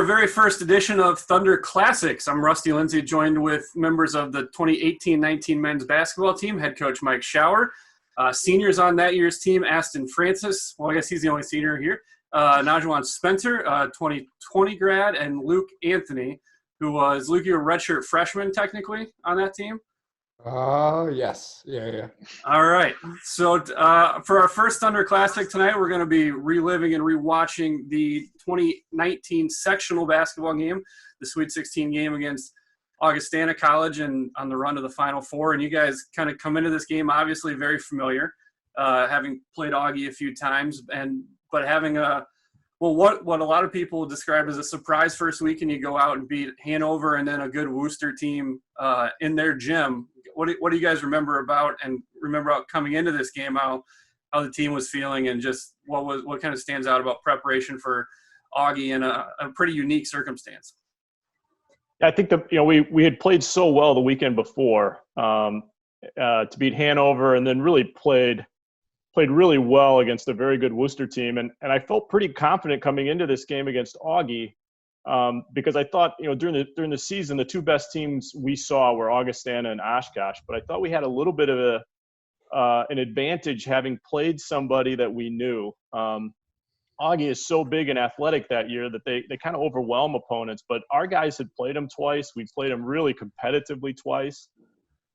our very first edition of Thunder Classics. I'm Rusty Lindsey, joined with members of the 2018-19 men's basketball team, head coach Mike Schauer. Seniors on that year's team, Aston Francis. Well, I guess he's the only senior here. Anajuwon Spencer, 2020 grad, and Luke Anthony, who was Luke, you were a redshirt freshman technically on that team? Yes. Yeah. All right. So for our first Thunder Classic tonight, we're going to be reliving and rewatching the 2019 sectional basketball game, the Sweet 16 game against Augustana College and on the run to the Final Four. And you guys kind of come into this game obviously very familiar, having played Augie a few times, but having what a lot of people describe as a surprise first week, and you go out and beat Hanover and then a good Worcester team in their gym. What do you guys remember about coming into this game, how the team was feeling, and just what kind of stands out about preparation for Augie in a pretty unique circumstance? I think we had played so well the weekend before to beat Hanover, and then really played really well against a very good Worcester team, and I felt pretty confident coming into this game against Augie. Because I thought, during the season, the two best teams we saw were Augustana and Oshkosh, but I thought we had a little bit of an advantage having played somebody that we knew. Augie is so big and athletic that year that they kind of overwhelm opponents, but our guys had played them twice. We played them really competitively twice.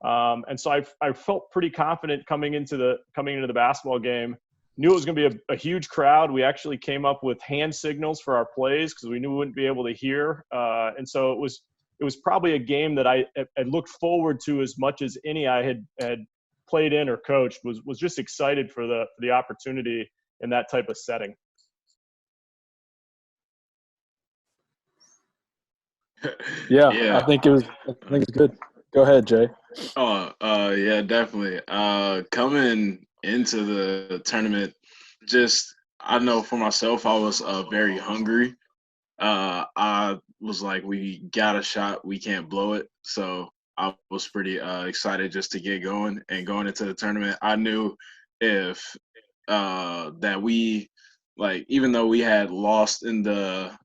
And so I felt pretty confident coming into the basketball game. Knew it was going to be a huge crowd. We actually came up with hand signals for our plays because we knew we wouldn't be able to hear. And so it was probably a game that I looked forward to as much as any I had played in or coached. Was just excited for the opportunity in that type of setting. Yeah. I think it's good. Go ahead, Jay. Yeah, definitely. Coming into the tournament, I know for myself, I was very hungry. I was like, we got a shot, we can't blow it. So I was pretty excited just to get going and going into the tournament. I knew if that we, like, even though we had lost in the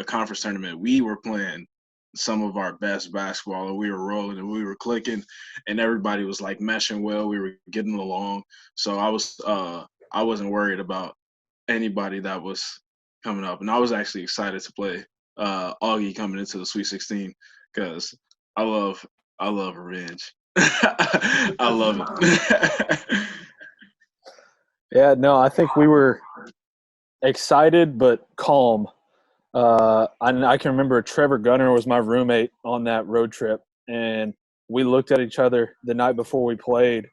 conference tournament, we were playing some of our best basketball, and we were rolling and we were clicking, and everybody was like meshing well. We were getting along, so I wasn't worried about anybody that was coming up, and I was actually excited to play Augie coming into the Sweet 16 because I love revenge. I love it. Yeah, no, I think we were excited but calm. I can remember Trevor Gunner was my roommate on that road trip, and we looked at each other the night before we played,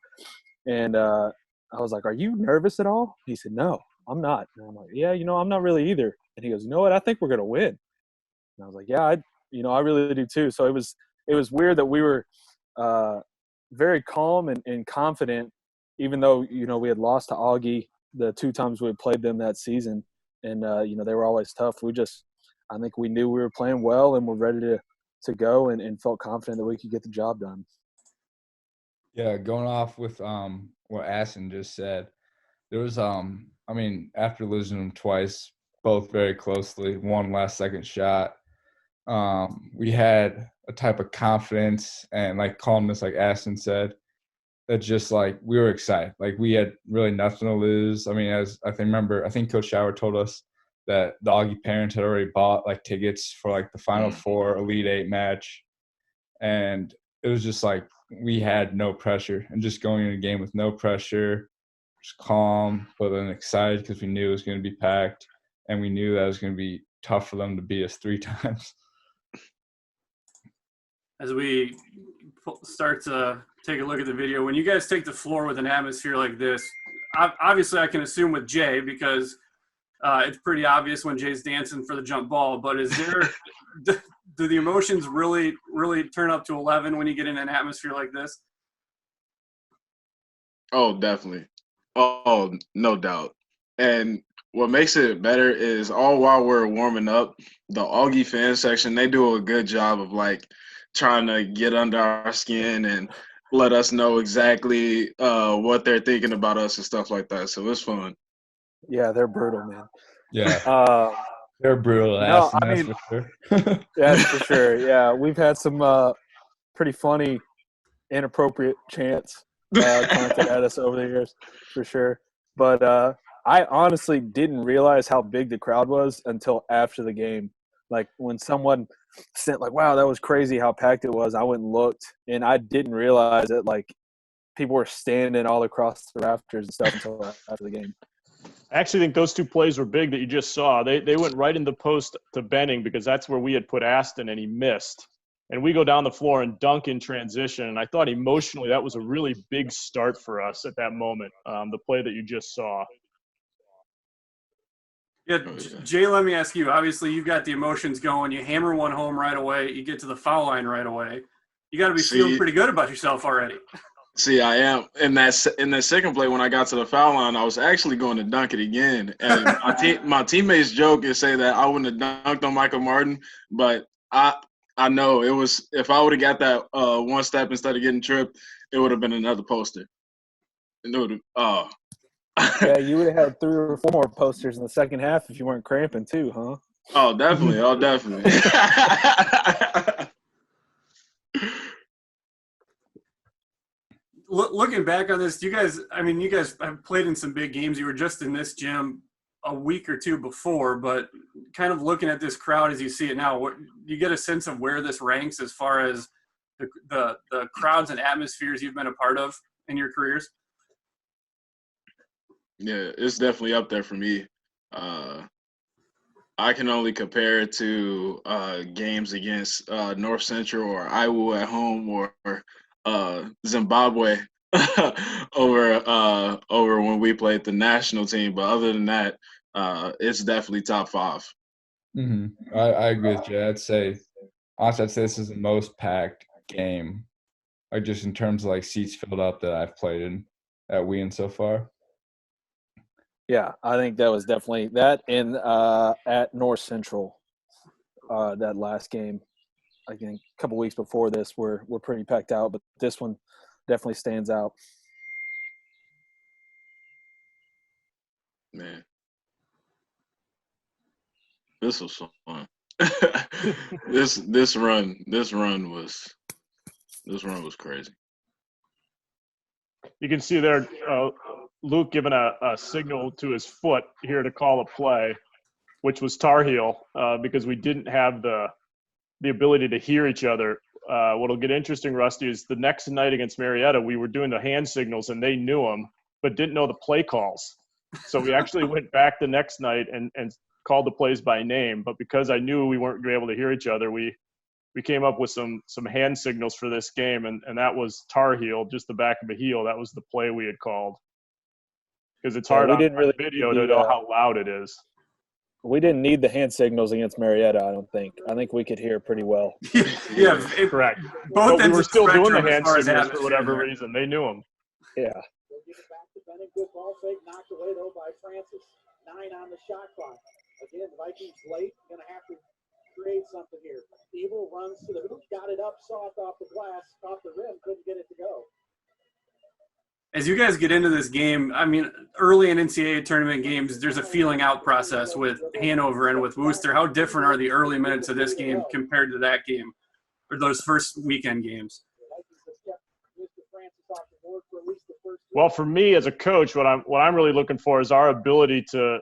and I was like, "Are you nervous at all?" He said, "No, I'm not." And I'm like, "Yeah, I'm not really either." And he goes, "You know what? I think we're gonna win." And I was like, "Yeah, I really do too." So it was weird that we were very calm and confident, even though we had lost to Augie the two times we had played them that season, and they were always tough. I think we knew we were playing well and we're ready to go and felt confident that we could get the job done. Yeah, going off with what Aston just said, there was after losing them twice, both very closely, one last second shot, we had a type of confidence and like calmness, like Aston said, that just like we were excited. Like we had really nothing to lose. I mean, as I think Coach Schauer told us that the Augie parents had already bought like tickets for like the Final Four Elite Eight match. And it was just like we had no pressure, and just going in a game with no pressure, just calm, but then excited because we knew it was going to be packed, and we knew that it was going to be tough for them to beat us 3 times. As we start to take a look at the video, when you guys take the floor with an atmosphere like this, obviously I can assume with Jay because it's pretty obvious when Jay's dancing for the jump ball, but is there do the emotions really turn up to 11 when you get in an atmosphere like this? Oh, definitely. Oh, no doubt. And what makes it better is all while we're warming up, the Augie fan section, they do a good job of like trying to get under our skin and let us know exactly what they're thinking about us and stuff like that. So it's fun. Yeah, they're brutal, man. Yeah. They're brutal. No, Aston, I that's mean, for sure. that's for sure. Yeah, we've had some pretty funny, inappropriate chants taunted at us over the years, for sure. But I honestly didn't realize how big the crowd was until after the game. Like when someone sent like, "Wow, that was crazy how packed it was." I went and looked, and I didn't realize that like people were standing all across the rafters and stuff until after the game. I actually think those two plays were big that you just saw. They went right in the post to Benning because that's where we had put Aston and he missed. And we go down the floor and dunk in transition. And I thought emotionally that was a really big start for us at that moment, the play that you just saw. Yeah, Jay, let me ask you. Obviously, you've got the emotions going. You hammer one home right away. You get to the foul line right away. You got to be feeling pretty good about yourself already. See, I am in that second play when I got to the foul line. I was actually going to dunk it again, and my teammates joke and say that I wouldn't have dunked on Michael Martin, but I know it was if I would have got that one step instead of getting tripped, it would have been another poster. And it would have, Yeah, you would have had 3 or 4 more posters in the second half if you weren't cramping too, huh? Oh, definitely. Oh, definitely. Looking back on this, you guys have played in some big games. You were just in this gym a week or two before, but kind of looking at this crowd as you see it now, do you get a sense of where this ranks as far as the crowds and atmospheres you've been a part of in your careers? Yeah, it's definitely up there for me. I can only compare it to games against North Central or Iowa at home or Zimbabwe over when we played the national team. But other than that, it's definitely top 5. Mm-hmm. I agree with you. Honestly, I'd say this is the most packed game, like just in terms of like seats filled up that I've played in at Wheaton so far. Yeah, I think that was definitely that. And at North Central, that last game, I think a couple weeks before this, we're pretty packed out, but this one definitely stands out. Man, this was fun. this run was crazy. You can see there Luke giving a signal to his foot here to call a play, which was Tar Heel, because we didn't have the ability to hear each other. What'll get interesting, Rusty, is the next night against Marietta, we were doing the hand signals and they knew them, but didn't know the play calls. So we actually went back the next night and called the plays by name. But because I knew we weren't able to hear each other, we came up with some hand signals for this game, and that was Tar Heel, just the back of a heel. That was the play we had called. Because it's hard on video to know how loud it is. We didn't need the hand signals against Marietta, I don't think. I think we could hear pretty well. Yeah, correct. But we were still doing the hand signals for whatever reason. They knew them. Yeah. Good ball fake, knocked away, though, by Francis. 9 on the shot clock. Again, the Vikings late. Going to have to create something here. Evil runs to the hoop, got it up soft off the glass, off the rim, couldn't get it to go. As you guys get into this game, I mean, early in NCAA tournament games, there's a feeling out process with Hanover and with Worcester. How different are the early minutes of this game compared to that game or those first weekend games? Well, for me as a coach, what I'm really looking for is our ability to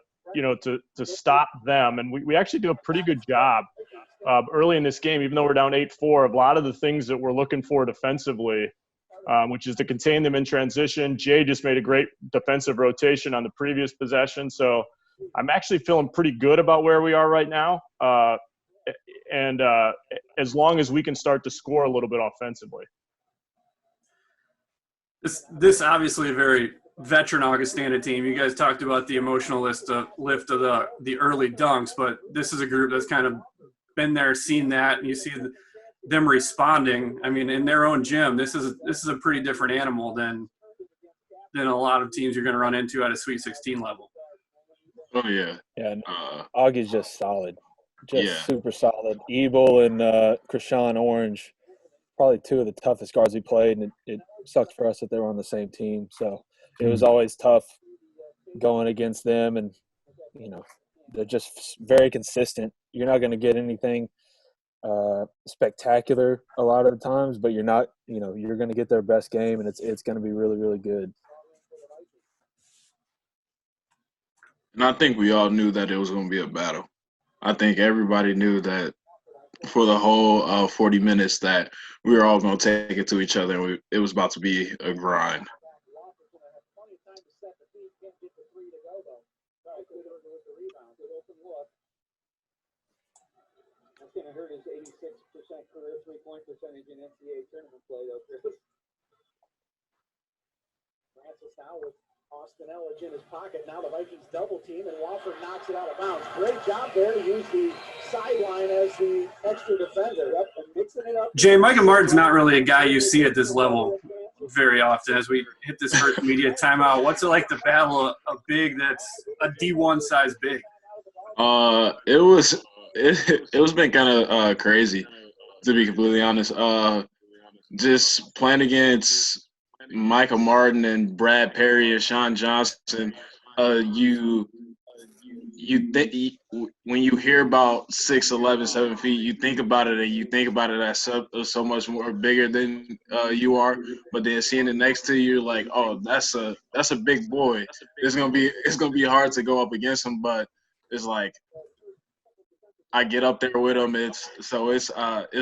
stop them, and we actually do a pretty good job early in this game, even though we're down 8-4. A lot of the things that we're looking for defensively, which is to contain them in transition. Jay just made a great defensive rotation on the previous possession, so I'm actually feeling pretty good about where we are right now. And as long as we can start to score a little bit offensively. This obviously a very veteran Augustana team. You guys talked about the emotional lift of the early dunks, but this is a group that's kind of been there, seen that, and you see them responding. I mean, in their own gym, this is a pretty different animal than a lot of teams you're going to run into at a Sweet 16 level. Oh yeah, yeah. Augie's just solid, super solid. Evil and Krishan Orange, probably 2 of the toughest guards we played, and it sucked for us that they were on the same team. So it was always tough going against them, and they're just very consistent. You're not going to get anything spectacular a lot of the times, but you're not, you're going to get their best game, and it's going to be really, really good. And I think we all knew that it was going to be a battle. I think everybody knew that for the whole 40 minutes that we were all going to take it to each other, and it was about to be a grind. That's going to hurt his 86% career three-point percentage in NCAA tournament play, though, Chris. Francis now with Austin Elledge in his pocket. Now the Vikings double team, and Wofford knocks it out of bounds. Great job there to use the sideline as the extra defender. Yep, and mixing it up. Jay, Micah Martin's not really a guy you see at this level very often. As we hit this first media timeout, what's it like to battle a big that's a D1 size big? It was been kind of crazy, to be completely honest. Just playing against Micah Martin and Brad Perry and Sean Johnson, you think when you hear about 6'11", 7 feet, you think about it, and you think about it as so much more bigger than you are. But then seeing it next to you, you're like, oh, that's a big boy. It's gonna be hard to go up against him, but it's like I get up there with him. It's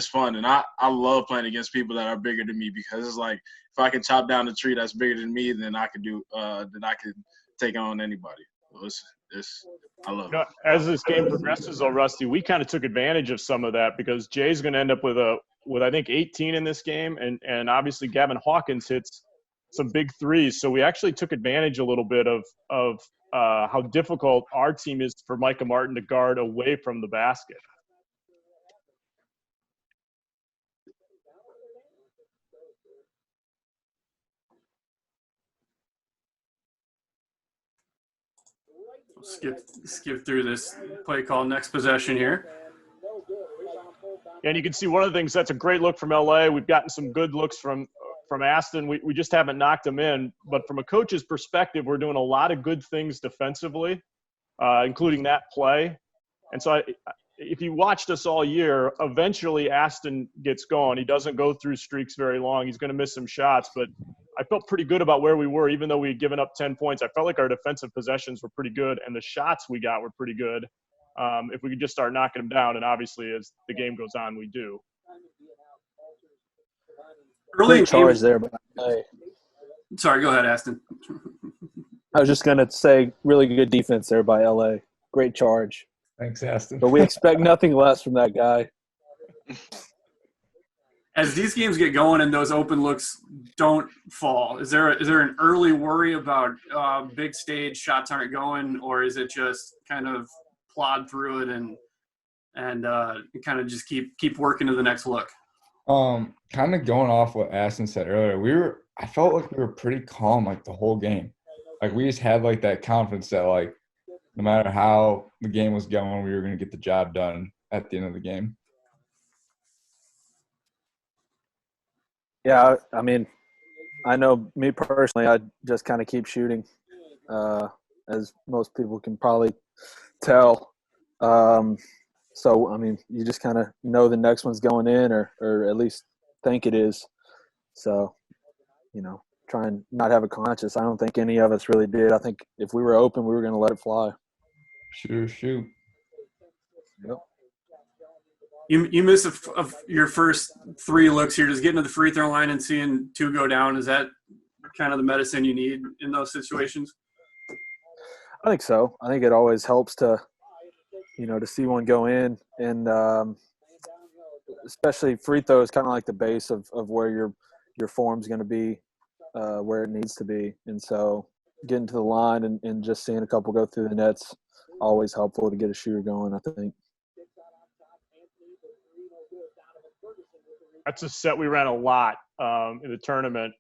fun, and I love playing against people that are bigger than me, because it's like if I can chop down a tree that's bigger than me, then I can take on anybody. I love it. As this game progresses, though, Rusty, we kind of took advantage of some of that, because Jay's going to end up with I think 18 in this game, and obviously Gavin Hawkins hits some big threes. So we actually took advantage a little bit of how difficult our team is for Micah Martin to guard away from the basket. Skip through this play call. Next possession here. And you can see one of the things, that's a great look from LA. We've gotten some good looks from Aston. We just haven't knocked them in. But from a coach's perspective, we're doing a lot of good things defensively, including that play. And so if you watched us all year, eventually Aston gets going. He doesn't go through streaks very long. He's going to miss some shots. But I felt pretty good about where we were, even though we had given up 10 points. I felt like our defensive possessions were pretty good, and the shots we got were pretty good. If we could just start knocking them down, and obviously as the game goes on, we do. Great charge there by LA. Sorry, go ahead, Aston. I was just going to say, really good defense there by LA. Great charge. Thanks, Aston. But we expect nothing less from that guy. As these games get going and those open looks don't fall, is there an early worry about big stage shots aren't going, or is it just kind of plod through it and kind of just keep working to the next look? Kind of going off what Aston said earlier, I felt like we were pretty calm like the whole game. Like we just had like that confidence that like no matter how the game was going, we were going to get the job done at the end of the game. Yeah, I mean, I know me personally, I just kind of keep shooting, as most people can probably tell. So, I mean, you just kind of know the next one's going in, or at least think it is. So, try and not have a conscience. I don't think any of us really did. I think if we were open, we were going to let it fly. Shoot. Yep. You miss your first three looks here. Just getting to the free throw line and seeing two go down, is that kind of the medicine you need in those situations? I think so. I think it always helps to see one go in, and especially free throw is kind of like the base of where your form's going to be, where it needs to be. And so getting to the line and just seeing a couple go through the net's always helpful to get a shooter going, I think. That's a set we ran a lot in the tournament,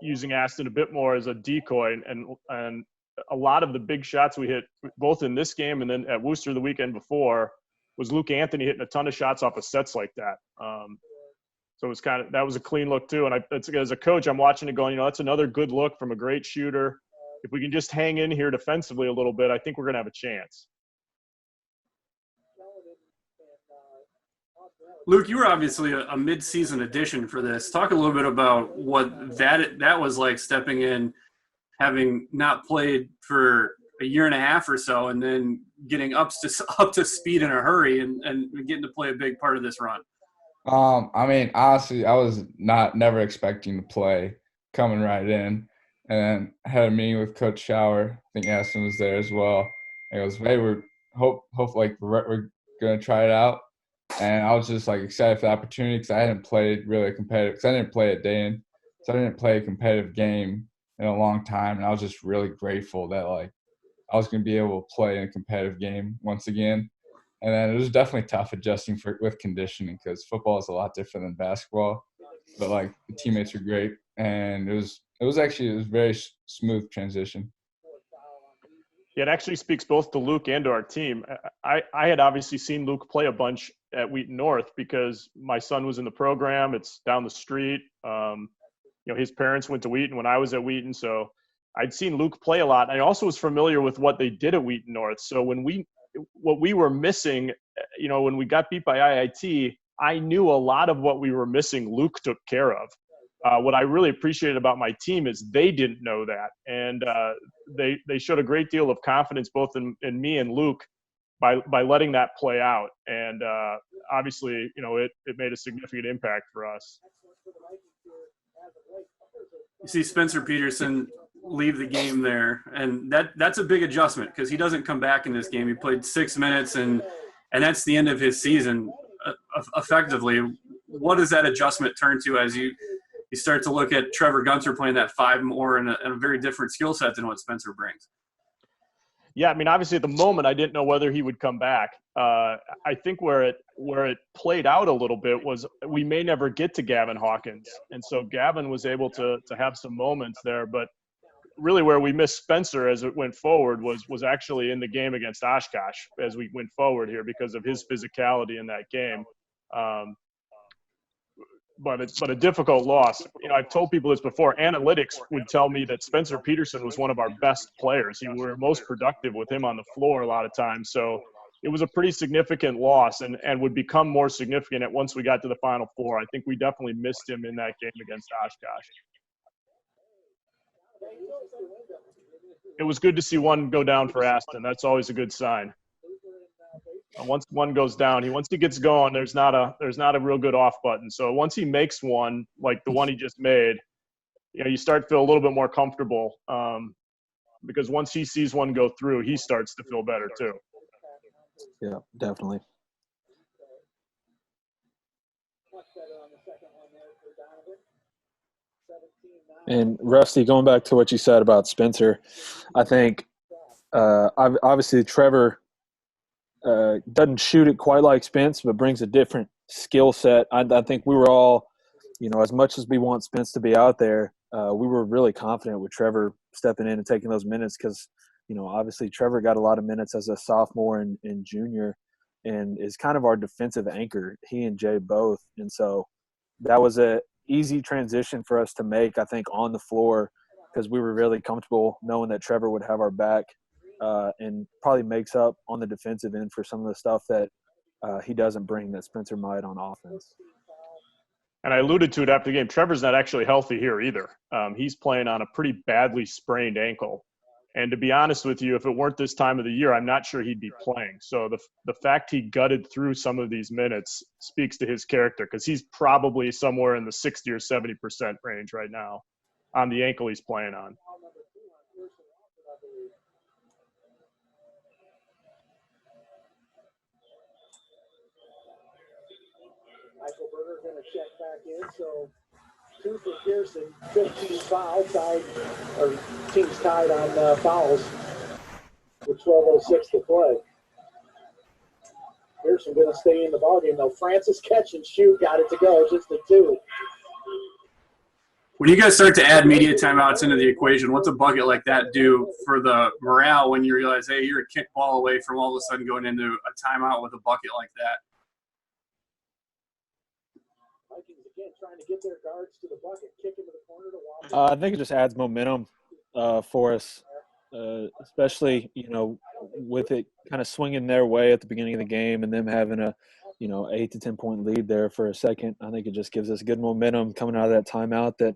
using Aston a bit more as a decoy, and a lot of the big shots we hit, both in this game and then at Worcester the weekend before, was Luke Anthony hitting a ton of shots off of sets like that. So it was that was a clean look too. And as a coach, I'm watching it going, that's another good look from a great shooter. if we can just hang in here defensively a little bit, I think we're going to have a chance. Luke, you were obviously a mid-season addition for this. Talk a little bit about what that was like, stepping in, having not played for a year and a half or so, and then getting up to speed in a hurry and getting to play a big part of this run. I mean, honestly, I was never expecting to play coming right in. And then I had a meeting with Coach Schauer. I think Aston was there as well. And it was, hey, we're going to try it out. And I was just, like, excited for the opportunity because I hadn't played really competitive – because I didn't play at Dayton. So I didn't play a competitive game in a long time. And I was just really grateful that, like, I was going to be able to play in a competitive game once again. And then it was definitely tough adjusting with conditioning because football is a lot different than basketball. But, like, the teammates were great. And it was a very smooth transition. Yeah, it actually speaks both to Luke and to our team. I had obviously seen Luke play a bunch at Wheaton North because my son was in the program. It's down the street. His parents went to Wheaton when I was at Wheaton, so I'd seen Luke play a lot. I also was familiar with what they did at Wheaton North. So what we were missing, when we got beat by IIT, I knew a lot of what we were missing Luke took care of. What I really appreciated about my team is they didn't know that. And they showed a great deal of confidence both in me and Luke by letting that play out. And obviously, it made a significant impact for us. You see Spencer Peterson leave the game there, and that's a big adjustment because he doesn't come back in this game. He played 6 minutes, and that's the end of his season effectively. What does that adjustment turn to as you start to look at Trevor Gunter playing that 5 more in a very different skill set than what Spencer brings? Yeah, I mean, obviously at the moment I didn't know whether he would come back. I think where it played out a little bit was we may never get to Gavin Hawkins. And so Gavin was able to have some moments there. But really where we missed Spencer as it went forward was actually in the game against Oshkosh as we went forward here because of his physicality in that game. But a difficult loss. I've told people this before. Analytics would tell me that Spencer Peterson was one of our best players. We were most productive with him on the floor a lot of times. So it was a pretty significant loss and would become more significant once we got to the Final Four. I think we definitely missed him in that game against Oshkosh. It was good to see one go down for Aston. That's always a good sign. Once one goes down, once he gets going, there's not a real good off button. So once he makes one, like the one he just made, you start to feel a little bit more comfortable because once he sees one go through, he starts to feel better too. Yeah, definitely. And Rusty, going back to what you said about Spencer, I think obviously Trevor doesn't shoot it quite like Spence, but brings a different skill set. I think we were all, as much as we want Spence to be out there, we were really confident with Trevor stepping in and taking those minutes because, obviously Trevor got a lot of minutes as a sophomore and junior and is kind of our defensive anchor, he and Jay both. And so that was a easy transition for us to make, I think, on the floor because we were really comfortable knowing that Trevor would have our back. And probably makes up on the defensive end for some of the stuff that he doesn't bring that Spencer might on offense. And I alluded to it after the game. Trevor's not actually healthy here either. He's playing on a pretty badly sprained ankle. And to be honest with you, if it weren't this time of the year, I'm not sure he'd be playing. So the fact he gutted through some of these minutes speaks to his character because he's probably somewhere in the 60 or 70% range right now on the ankle he's playing on. Michael Berger going to check back in. So 2 for Pearson, 15 fouls, team's tied on fouls with 12:06 to play. Pearson going to stay in the ballgame though. Francis catch and shoot, got it to go, just a 2. When you guys start to add media timeouts into the equation, what's a bucket like that do for the morale when you realize, hey, you're a kick ball away from all of a sudden going into a timeout with a bucket like that? Vikings again trying to get their guards to the bucket, kick into the corner to Washington. I think it just adds momentum for us, especially, with it kind of swinging their way at the beginning of the game and them having a, 8 to 10 point lead there for a second. I think it just gives us good momentum coming out of that timeout that,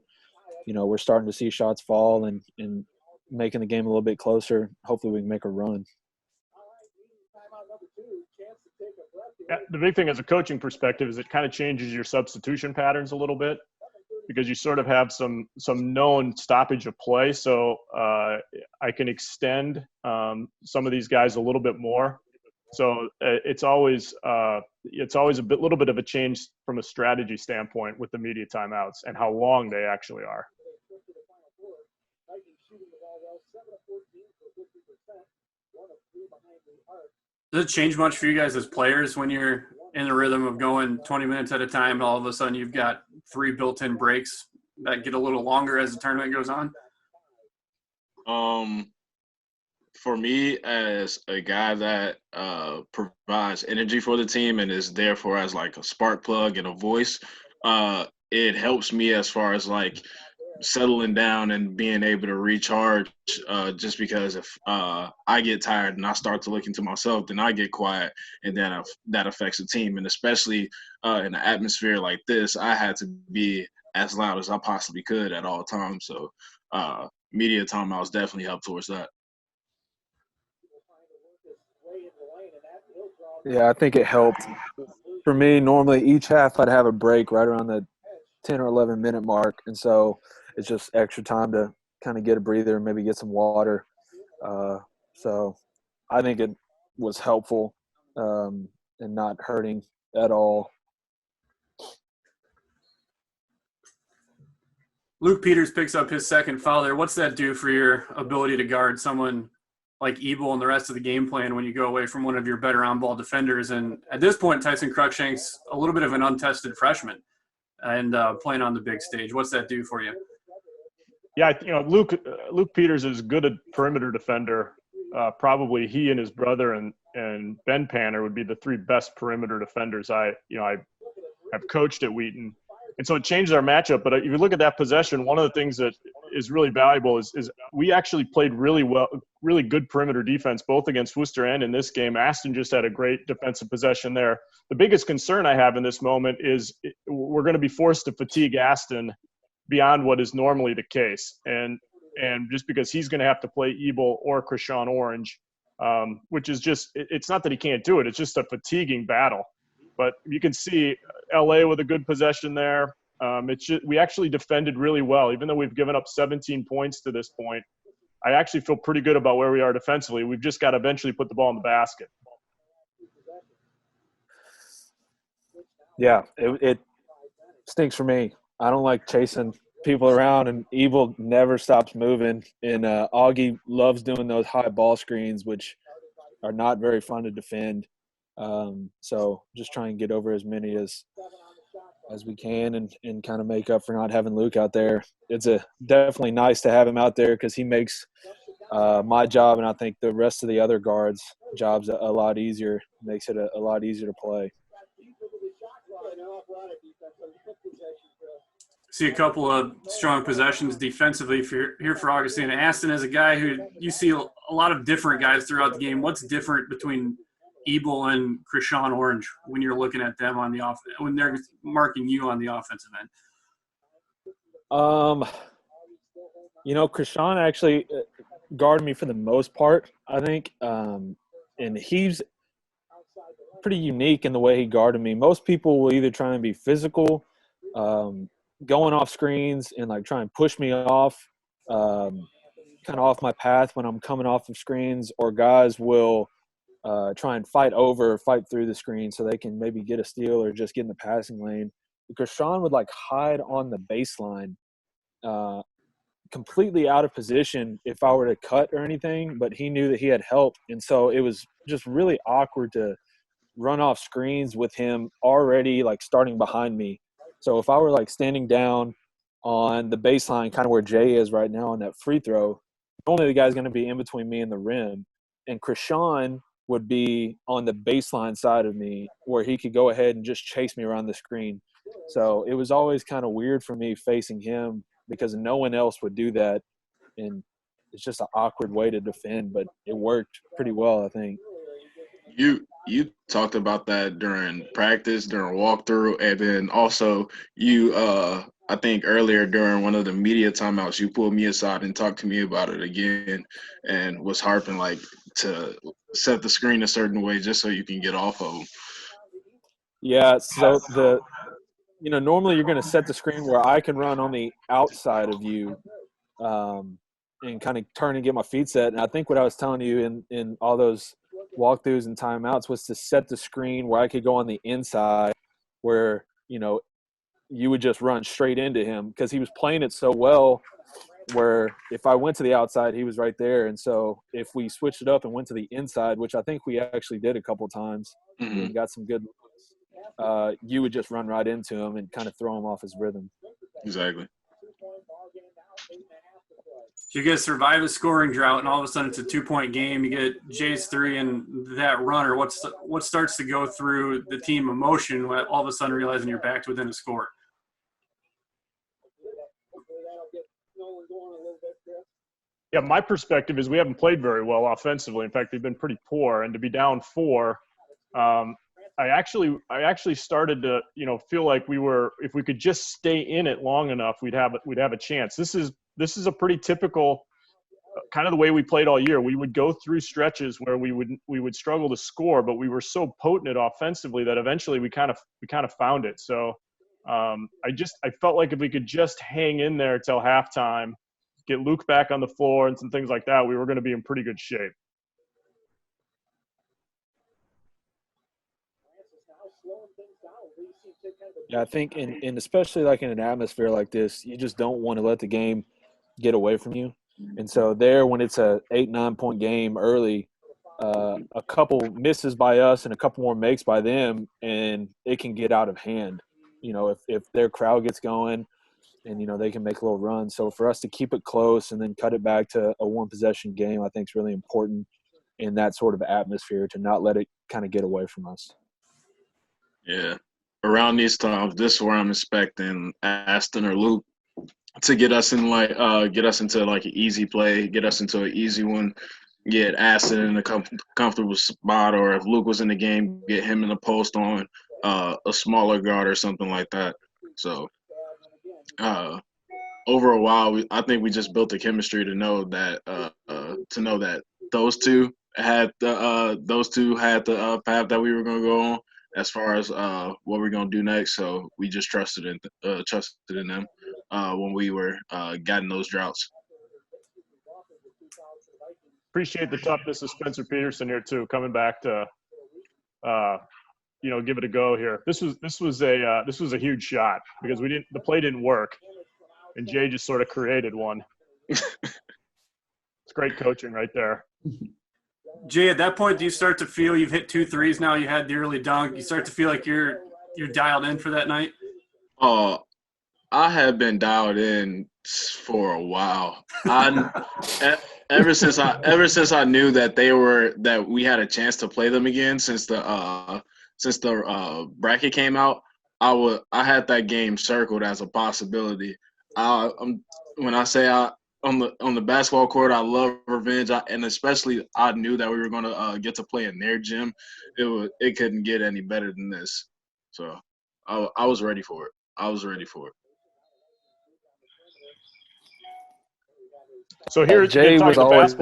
we're starting to see shots fall and making the game a little bit closer. Hopefully we can make a run. Yeah, the big thing as a coaching perspective is it kind of changes your substitution patterns a little bit because you sort of have some known stoppage of play. So I can extend some of these guys a little bit more. So it's always a little bit of a change from a strategy standpoint with the media timeouts and how long they actually are. Does it change much for you guys as players when you're in the rhythm of going 20 minutes at a time and all of a sudden you've got 3 built-in breaks that get a little longer as the tournament goes on? For me, as a guy that provides energy for the team and is therefore as like a spark plug and a voice, it helps me as far as like settling down and being able to recharge, just because if I get tired and I start to look into myself, then I get quiet, and then that affects the team. And especially in an atmosphere like this, I had to be as loud as I possibly could at all times. So media timeouts definitely help towards that. Yeah, I think it helped. For me, normally each half I'd have a break right around the 10 or 11 minute mark, and so it's just extra time to kind of get a breather and maybe get some water. So I think it was helpful and not hurting at all. Luke Peters picks up his second foul there. What's that do for your ability to guard someone like Ebel and the rest of the game plan when you go away from one of your better on-ball defenders? And at this point, Tyson Cruikshank's a little bit of an untested freshman and playing on the big stage. What's that do for you? Yeah, Luke Peters is good at perimeter defender. Probably he and his brother and Ben Panner would be the 3 best perimeter defenders I have coached at Wheaton. And so it changed our matchup. But if you look at that possession, one of the things that is really valuable is we actually played really well, really good perimeter defense, both against Worcester and in this game. Aston just had a great defensive possession there. The biggest concern I have in this moment is we're going to be forced to fatigue Aston beyond what is normally the case. And just because he's going to have to play Ebel or Krishan Orange, which is just – it's not that he can't do it. It's just a fatiguing battle. But you can see LA with a good possession there. We actually defended really well. Even though we've given up 17 points to this point, I actually feel pretty good about where we are defensively. We've just got to eventually put the ball in the basket. Yeah, it stinks for me. I don't like chasing people around, and Ebel never stops moving. And Augie loves doing those high ball screens, which are not very fun to defend. So just try and get over as many as we can and kind of make up for not having Luke out there. It's definitely nice to have him out there because he makes my job, and I think the rest of the other guards' jobs a lot easier, makes it a lot easier to play. See a couple of strong possessions defensively here for Augustana. Aston is a guy who you see a lot of different guys throughout the game. What's different between Ebel and Krishan Orange when you're looking at them on the when they're marking you on the offensive end? Krishan actually guarded me for the most part, I think. And he's pretty unique in the way he guarded me. Most people will either try and be physical, going off screens and like try and push me off, kind of off my path when I'm coming off of screens, or guys will try and fight through the screen so they can maybe get a steal or just get in the passing lane. Krishan would like hide on the baseline, completely out of position if I were to cut or anything, but he knew that he had help. And so it was just really awkward to run off screens with him already like starting behind me. So if I were like standing down on the baseline, kind of where Jay is right now on that free throw, only the guy's going to be in between me and the rim. And Krishan would be on the baseline side of me where he could go ahead and just chase me around the screen. So it was always kind of weird for me facing him because no one else would do that. And it's just an awkward way to defend, but it worked pretty well, I think. You talked about that during practice, during walkthrough, and then also you I think earlier during one of the media timeouts, you pulled me aside and talked to me about it again, and was harping like to set the screen a certain way just so you can get off of them. Yeah, so normally you're going to set the screen where I can run on the outside of you, and kind of turn and get my feet set. And I think what I was telling you in all those walkthroughs and timeouts was to set the screen where I could go on the inside, where you would just run straight into him, because he was playing it so well where if I went to the outside, he was right there. And so if we switched it up and went to the inside, which I think we actually did a couple times, and got some good looks, you would just run right into him and kind of throw him off his rhythm. Exactly. So you guys survive a scoring drought, and all of a sudden it's a 2-point game. You get Jay's 3 and that runner. What starts to go through the team emotion when all of a sudden realizing you're back to within a score? Yeah, my perspective is we haven't played very well offensively. In fact, they've been pretty poor. And to be down 4, I actually started to feel like if we could just stay in it long enough, we'd have a chance. This is a pretty typical kind of the way we played all year. We would go through stretches where we would struggle to score, but we were so potent offensively that eventually we kind of found it. So I felt like if we could just hang in there till halftime, get Luke back on the floor and some things like that, we were going to be in pretty good shape. Yeah, I think, and especially like in an atmosphere like this, you just don't want to let the game get away from you. And so when it's a 8-9 point game early, a couple misses by us and a couple more makes by them, and it can get out of hand. If their crowd gets going, and they can make a little run. So for us to keep it close and then cut it back to a 1-possession game, I think is really important in that sort of atmosphere, to not let it kind of get away from us. Yeah. Around these times, this is where I'm expecting Aston or Luke to get us into like an easy play, get us into an easy one, get Aston in a comfortable spot, or if Luke was in the game, get him in the post on a smaller guard or something like that. So over a while, I think we just built the chemistry to know that those two had the path that we were going to go on as far as what we're going to do next. So we just trusted in them when we were getting those droughts. Appreciate the toughness of Spencer Peterson here too, coming back to give it a go here. This was a huge shot because the play didn't work, and Jay just sort of created one. It's great coaching right there. Jay, at that point, do you start to feel you've hit 2 threes now? You had the early dunk. You start to feel like you're dialed in for that night? I have been dialed in for a while. Ever since I knew that we had a chance to play them again since the bracket came out, I had that game circled as a possibility. When I say on the basketball court, I love revenge, and especially I knew that we were going to get to play in their gym. It couldn't get any better than this. So I was ready for it. So here, Jay was always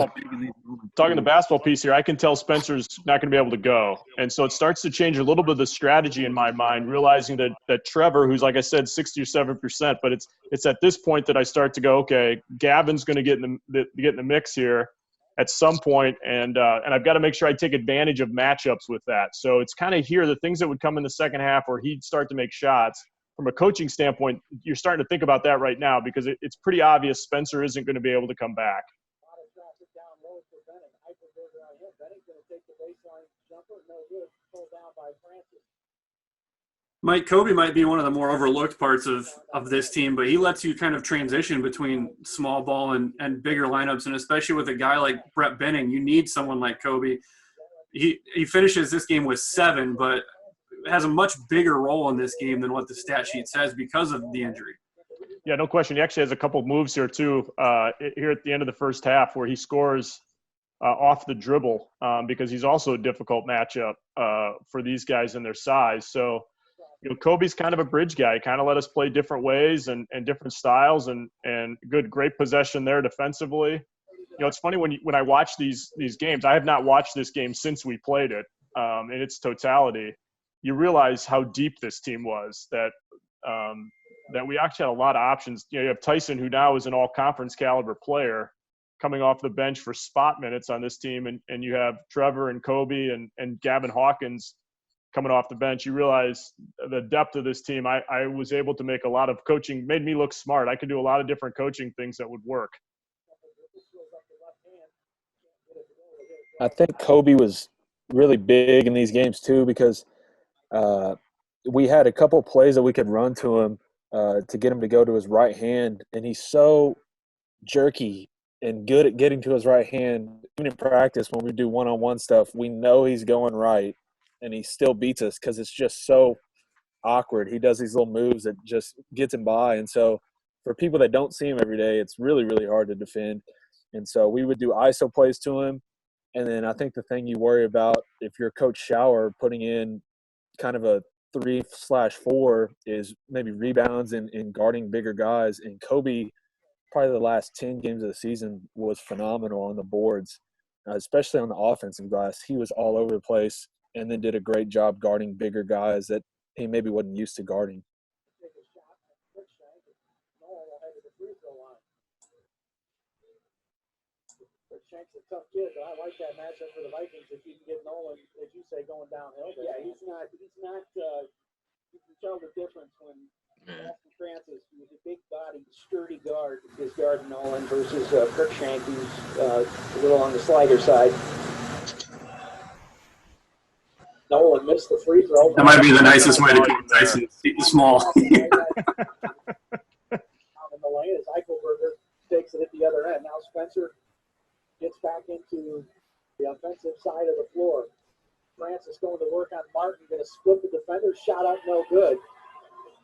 talking the basketball piece here, I can tell Spencer's not going to be able to go. And so it starts to change a little bit of the strategy in my mind, realizing that Trevor, who's, like I said, 60 or 7%, but it's at this point that I start to go, okay, Gavin's going to get in the mix here at some point, and I've got to make sure I take advantage of matchups with that. So it's kind of here, the things that would come in the second half where he'd start to make shots. From a coaching standpoint, you're starting to think about that right now because it's pretty obvious Spencer isn't going to be able to come back. Mike, Kobe might be one of the more overlooked parts of this team, but he lets you kind of transition between small ball and bigger lineups, and especially with a guy like Brett Benning, you need someone like Kobe. He finishes this game with 7, but has a much bigger role in this game than what the stat sheet says because of the injury. Yeah, no question. He actually has a couple moves here too. Here at the end of the first half, where he scores off the dribble because he's also a difficult matchup for these guys in their size. So, Kobe's kind of a bridge guy. He kind of let us play different ways and different styles, and great possession there defensively. It's funny when I watch these games. I have not watched this game since we played it in its totality. You realize how deep this team was. That we actually had a lot of options. You have Tyson, who now is an all-conference caliber player, coming off the bench for spot minutes on this team, and you have Trevor and Kobe and Gavin Hawkins coming off the bench. You realize the depth of this team. I was able to make a lot of coaching, made me look smart. I could do a lot of different coaching things that would work. I think Kobe was really big in these games too, because we had a couple plays that we could run to him to get him to go to his right hand, and he's so jerky and good at getting to his right hand. Even in practice, when we do one-on-one stuff, we know he's going right, and he still beats us because it's just so awkward. He does these little moves that just gets him by, and so for people that don't see him every day, it's really, really hard to defend. And so we would do ISO plays to him, and then I think the thing you worry about if you're Coach Schauer putting in kind of a 3/4 is maybe rebounds and guarding bigger guys. And Kobe, probably the last 10 games of the season, was phenomenal on the boards, especially on the offensive glass. He was all over the place and then did a great job guarding bigger guys that he maybe wasn't used to guarding. Shank's a tough kid, but I like that matchup for the Vikings if you can get Nolan, as you say, going downhill. Yeah, he's not, you can tell the difference when Aston Francis, who's a big body, sturdy guard, is guarding Nolan versus Cruikshank, who's a little on the slider side. Nolan missed the free throw. That might be the nicest way to keep Tyson small. In the lane as Eichelberger takes it at the other end. Now Spencer gets back into the offensive side of the floor. Francis going to work on Martin, going to split the defender. Shot up, no good.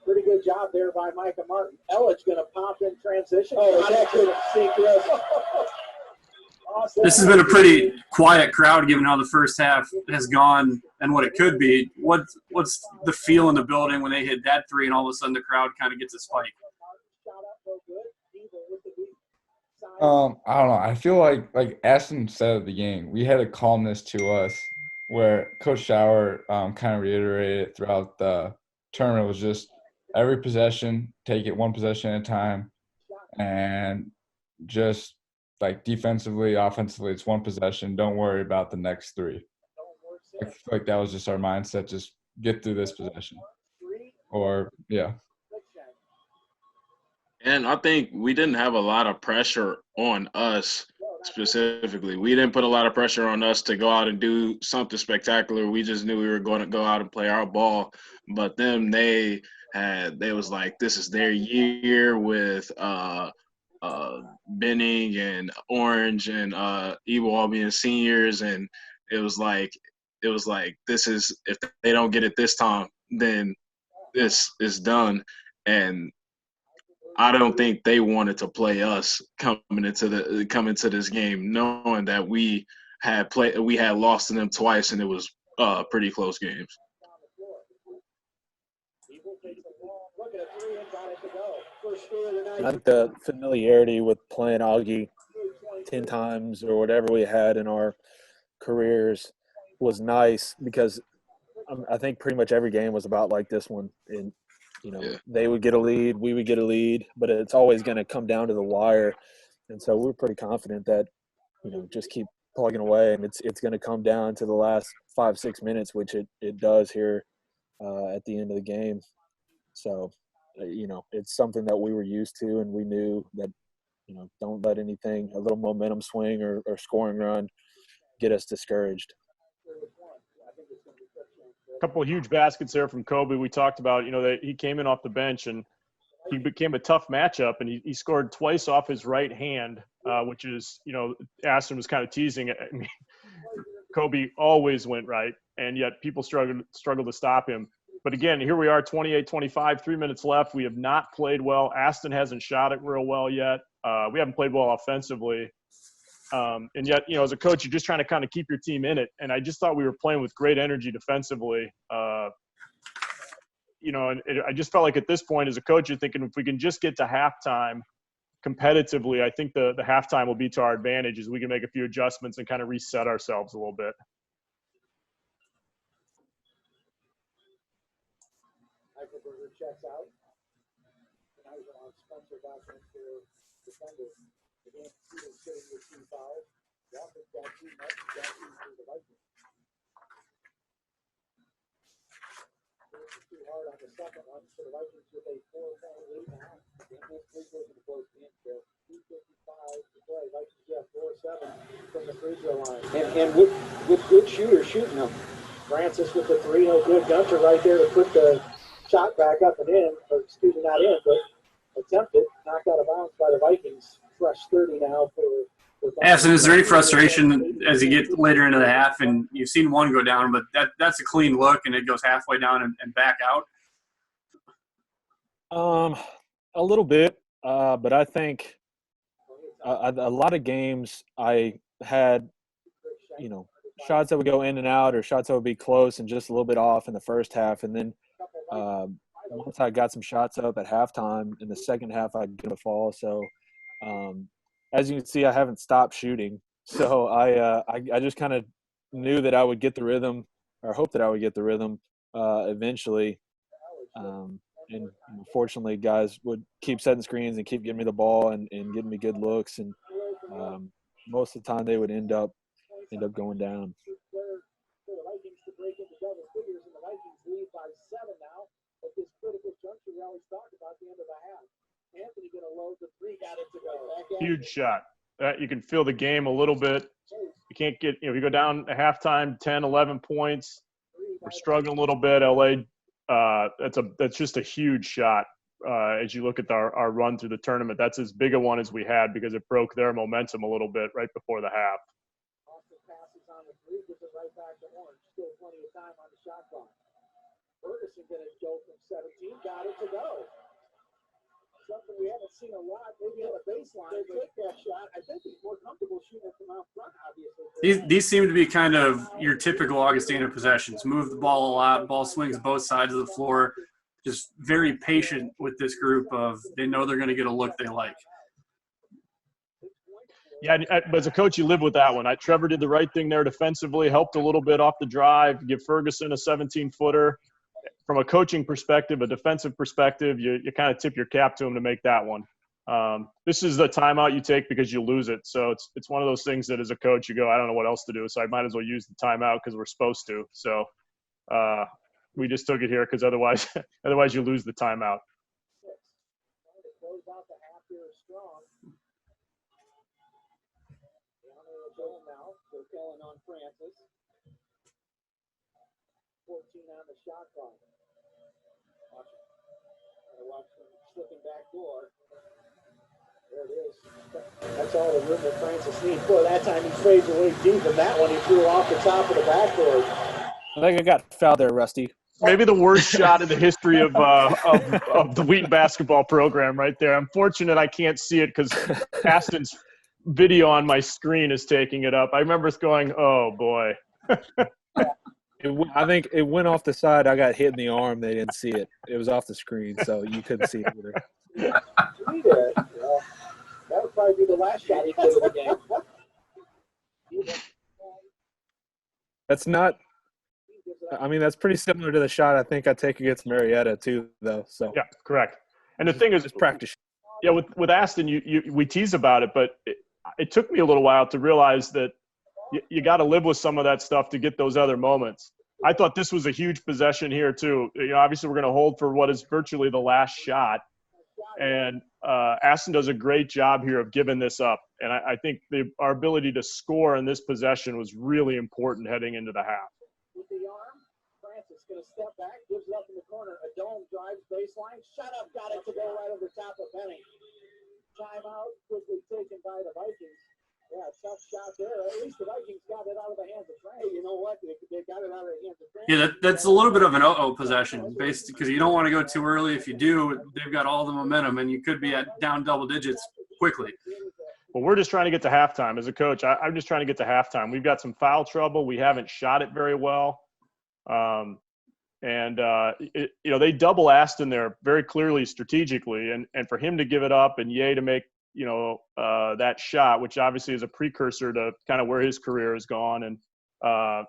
Pretty good job there by Micah Martin. Elledge going to pop in transition. Oh, that could sink us. Awesome. This has been a pretty quiet crowd given how the first half has gone and what it could be. What's the feel in the building when they hit that three and all of a sudden the crowd kind of gets a spike? I don't know. I feel like Aston said at the game, we had a calmness to us where Coach Schauer kind of reiterated throughout the tournament. Was just every possession, take it one possession at a time, and just like defensively, offensively, it's one possession. Don't worry about the next three. I feel like that was just our mindset. Just get through this possession. Or, yeah. And I think we didn't have a lot of pressure on us specifically. We didn't put a lot of pressure on us to go out and do something spectacular. We just knew we were going to go out and play our ball. But them, they was like, this is their year with Benning and Orange and Evo all being seniors. And it was like, this is, if they don't get it this time, then this is done. And I don't think they wanted to play us coming into this game, knowing that we had lost to them twice, and it was pretty close games. I think the familiarity with playing Augie 10 times or whatever we had in our careers was nice, because I think pretty much every game was about like this one. And they would get a lead, we would get a lead, but it's always going to come down to the wire. And so we're pretty confident that, just keep plugging away, and it's going to come down to the last 5-6 minutes, which it does here at the end of the game. So, it's something that we were used to, and we knew that, don't let anything, a little momentum swing or scoring run, get us discouraged. A couple of huge baskets there from Kobe. We talked about, that he came in off the bench and he became a tough matchup, and he scored twice off his right hand, which is, Aston was kind of teasing it. I mean, Kobe always went right, and yet people struggled to stop him. But again, here we are, 28-25, 3 minutes left. We have not played well. Aston hasn't shot it real well yet. We haven't played well offensively. And yet, as a coach, you're just trying to kind of keep your team in it. And I just thought we were playing with great energy defensively. I just felt like at this point as a coach, you're thinking if we can just get to halftime competitively, I think the halftime will be to our advantage as we can make a few adjustments and kind of reset ourselves a little bit. Eichelberger checks out. Anajuwon Spencer back into defender. Again, Peter's sitting with 2 fouls. Walker's got 2 nuts. Got 2 for the Vikings. Too hard on the second one for the Vikings with a 4-point lead now. This lead goes into close games there. 2:55 to play. Vikings have 4-7 from the free throw line. And with good shooters shooting them. Francis with the 3, no good. Gunter right there to put the shot back up and in, or excuse me, not in, but attempted, knocked out of bounds by the Vikings. Fresh 30 now for Aston, is there any frustration as you get later into the half and you've seen one go down, but that's a clean look and it goes halfway down and back out? A little bit, but I think a lot of games I had, shots that would go in and out or shots that would be close and just a little bit off in the first half. And then once I got some shots up at halftime, in the second half I'd get a fall. So as you can see, I haven't stopped shooting. So I just kind of knew that I would get the rhythm, or hoped that I would get the rhythm eventually. And fortunately, guys would keep setting screens and keep giving me the ball and getting me good looks. And most of the time they would end up going down. Huge shot. You can feel the game a little bit. You can't get, if you go down at halftime, 10, 11 points, we're struggling a little bit. LA, that's just a huge shot. As you look at our run through the tournament, that's as big a one as we had because it broke their momentum a little bit right before the half. Austin passes on the 3, gets it right back to Orange. Still plenty of time on the shot clock. Ferguson going to go from 17, got it to go. Something we haven't seen a lot. Maybe on a baseline, take that shot. I think he's more comfortable shooting from out front, obviously. These seem to be kind of your typical Augustana possessions. Move the ball a lot. Ball swings both sides of the floor. Just very patient with this group of they know they're going to get a look they like. Yeah, but as a coach, you live with that one. Trevor did the right thing there defensively, helped a little bit off the drive, give Ferguson a 17-footer. From a coaching perspective, a defensive perspective, you kind of tip your cap to him to make that one. This is the timeout you take because you lose it. So it's one of those things that as a coach, you go, I don't know what else to do, so I might as well use the timeout because we're supposed to. So we just took it here because otherwise you lose the timeout. On Francis. 14 on the shot clock. Watch him slipping back door. There it is. That's all the room that Francis needs. Boy, that time he fades away deep, and that one he threw off the top of the backboard. I think I got fouled there, Rusty. Maybe the worst shot in the history of the Wheaton basketball program right there. I'm fortunate I can't see it because Aston's video on my screen is taking it up. I remember going, oh, boy. I think it went off the side. I got hit in the arm. They didn't see it. It was off the screen, so you couldn't see it either. Well, that would probably be the last shot he did of the game. That's not – I mean, that's pretty similar to the shot I think I take against Marietta too, though. So yeah, correct. And the thing is – just practice. Yeah, with Aston, we tease about it, but it took me a little while to realize that you got to live with some of that stuff to get those other moments. I thought this was a huge possession here too. Obviously we're going to hold for what is virtually the last shot, and Aston does a great job here of giving this up. And I think our ability to score in this possession was really important heading into the half. With the arm, Francis going to step back, gives it up in the corner. A dome drives baseline, shut up, got it to go right over top of Benny. Timeout quickly taken by the Vikings. Yeah, tough shot there. At least the Vikings got it out of the hands of Frank. You know what? They got it out of the hands of Frank. Yeah, that's a little bit of an possession, based because you don't want to go too early. If you do, they've got all the momentum, and you could be at down double digits quickly. Well, we're just trying to get to halftime. As a coach, I'm just trying to get to halftime. We've got some foul trouble. We haven't shot it very well. They double Aston there very clearly strategically. And for him to give it up and Ye to make, that shot, which obviously is a precursor to kind of where his career has gone. And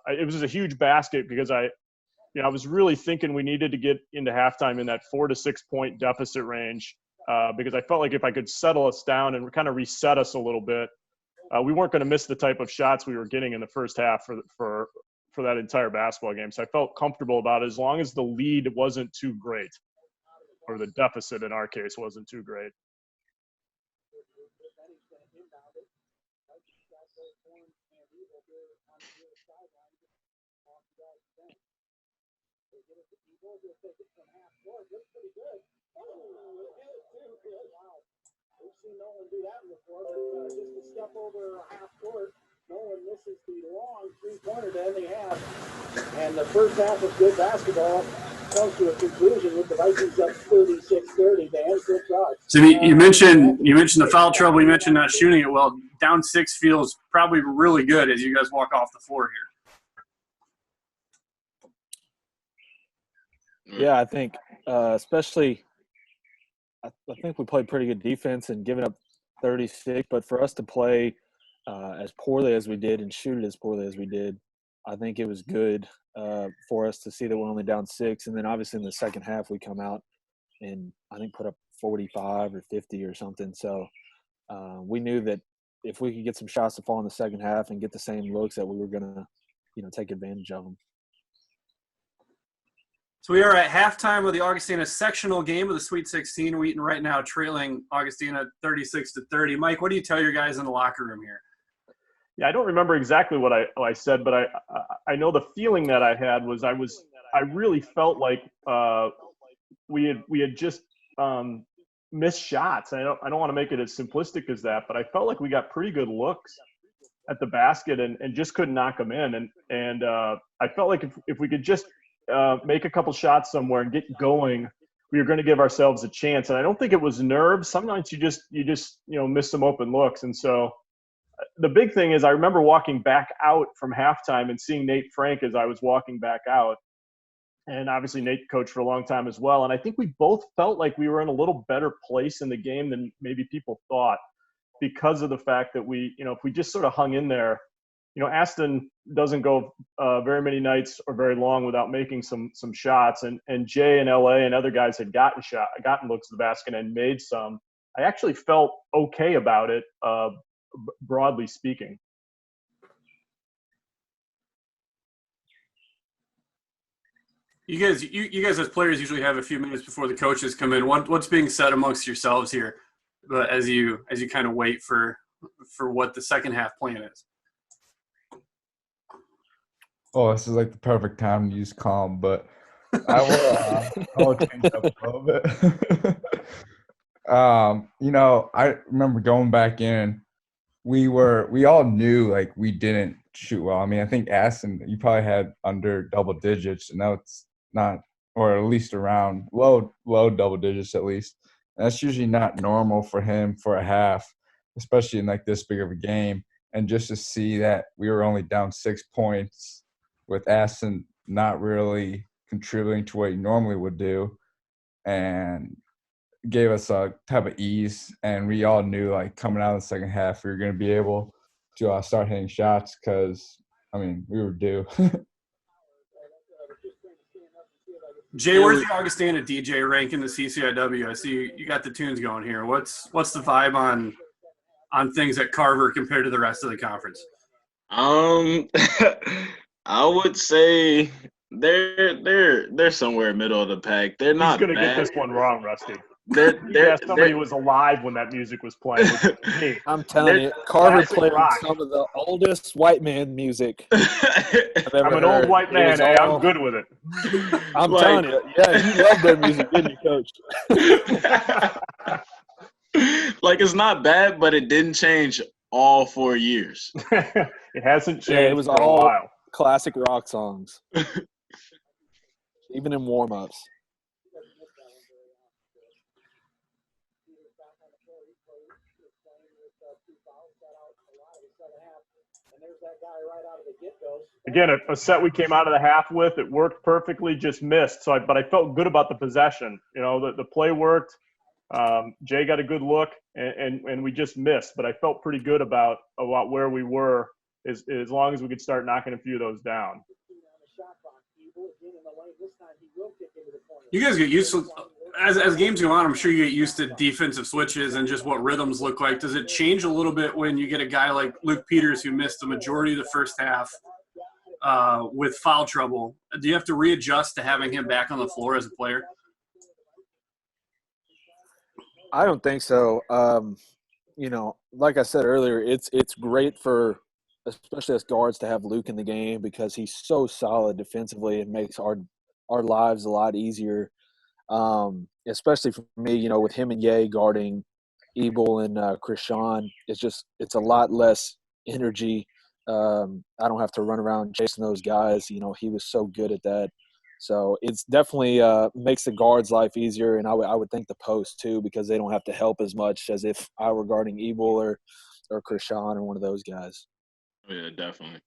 it was a huge basket because I was really thinking we needed to get into halftime in that 4 to 6 point deficit range. Because I felt like if I could settle us down and kind of reset us a little bit, we weren't going to miss the type of shots we were getting in the first half for that entire basketball game. So I felt comfortable about it as long as the lead wasn't too great, or the deficit in our case wasn't too great. We've seen no one do that before. Just a step over half court. No one misses the long three-pointer to end the half. And the first half of good basketball comes to a conclusion with the Vikings up 36-30. Dan, good job. So you mentioned the foul trouble. You mentioned not shooting it well. Down 6 feels probably really good as you guys walk off the floor here. Yeah, I think especially I think we played pretty good defense and giving up 36, but for us to play as poorly as we did and shoot it as poorly as we did, I think it was good for us to see that we're only down 6. And then obviously in the second half we come out and I think put up 45 or 50 or something. So we knew that if we could get some shots to fall in the second half and get the same looks, that we were going to take advantage of them. So we are at halftime of the Augustana sectional game of the Sweet 16. Wheaton right now trailing Augustana 36-30. Mike, what do you tell your guys in the locker room here? Yeah, I don't remember exactly what I said, but I know the feeling that I had was I really felt like we had just missed shots. I don't want to make it as simplistic as that, but I felt like we got pretty good looks at the basket and just couldn't knock them in. And I felt like if we could just make a couple shots somewhere and get going, we were going to give ourselves a chance. And I don't think it was nerves. Sometimes you just miss some open looks. And so the big thing is I remember walking back out from halftime and seeing Nate Frank as I was walking back out. And obviously Nate coached for a long time as well. And I think we both felt like we were in a little better place in the game than maybe people thought, because of the fact that if we just sort of hung in there. Aston doesn't go very many nights or very long without making some shots, and Jay and LA and other guys had gotten looks at the basket and made some. I actually felt okay about it, broadly speaking. You guys as players usually have a few minutes before the coaches come in. What's being said amongst yourselves here, as you kind of wait for what the second half plan is? Oh, this is like the perfect time to use calm, but I will change up a little bit. I remember going back in, we all knew like we didn't shoot well. I mean, I think Aston, you probably had under double digits, and that's not, or at least around low double digits at least. And that's usually not normal for him for a half, especially in like this big of a game. And just to see that we were only down 6 points with Aston not really contributing to what he normally would do, and gave us a type of ease. And we all knew, like, coming out of the second half, we were going to be able to start hitting shots because, I mean, we were due. Jay, where's the Augustana DJ rank in the CCIW? I see you got the tunes going here. What's the vibe on things at Carver compared to the rest of the conference? I would say they're somewhere middle of the pack. They're not. He's gonna get this one wrong, Rusty. Somebody who was alive when that music was playing. I'm telling you, Carver played some of the oldest white man music I've ever I'm an heard. old white man. Hey, I'm good with it. I'm telling you, yeah, you love their music, didn't you, Coach? Like, it's not bad, but it didn't change all 4 years. It hasn't changed Yeah, it was for a all while. classic rock songs, even in warm-ups. Again, a set we came out of the half with, it worked perfectly, just missed. But I felt good about the possession. You know, the play worked. Jay got a good look, and we just missed. But I felt pretty good about where we were as long as we could start knocking a few of those down. You guys get used to as games go on. I'm sure you get used to defensive switches and just what rhythms look like. Does it change a little bit when you get a guy like Luke Peters who missed the majority of the first half with foul trouble? Do you have to readjust to having him back on the floor as a player? I don't think so. You know, like I said earlier, it's great for especially us guards to have Luke in the game because he's so solid defensively and makes our lives a lot easier. Especially for me, you know, with him and Ye guarding Ebel and Krishan, it's a lot less energy. I don't have to run around chasing those guys. You know, he was so good at that. So it's definitely makes the guard's life easier, and I would think the post too because they don't have to help as much as if I were guarding Ebel or Krishan or one of those guys. Yeah, definitely.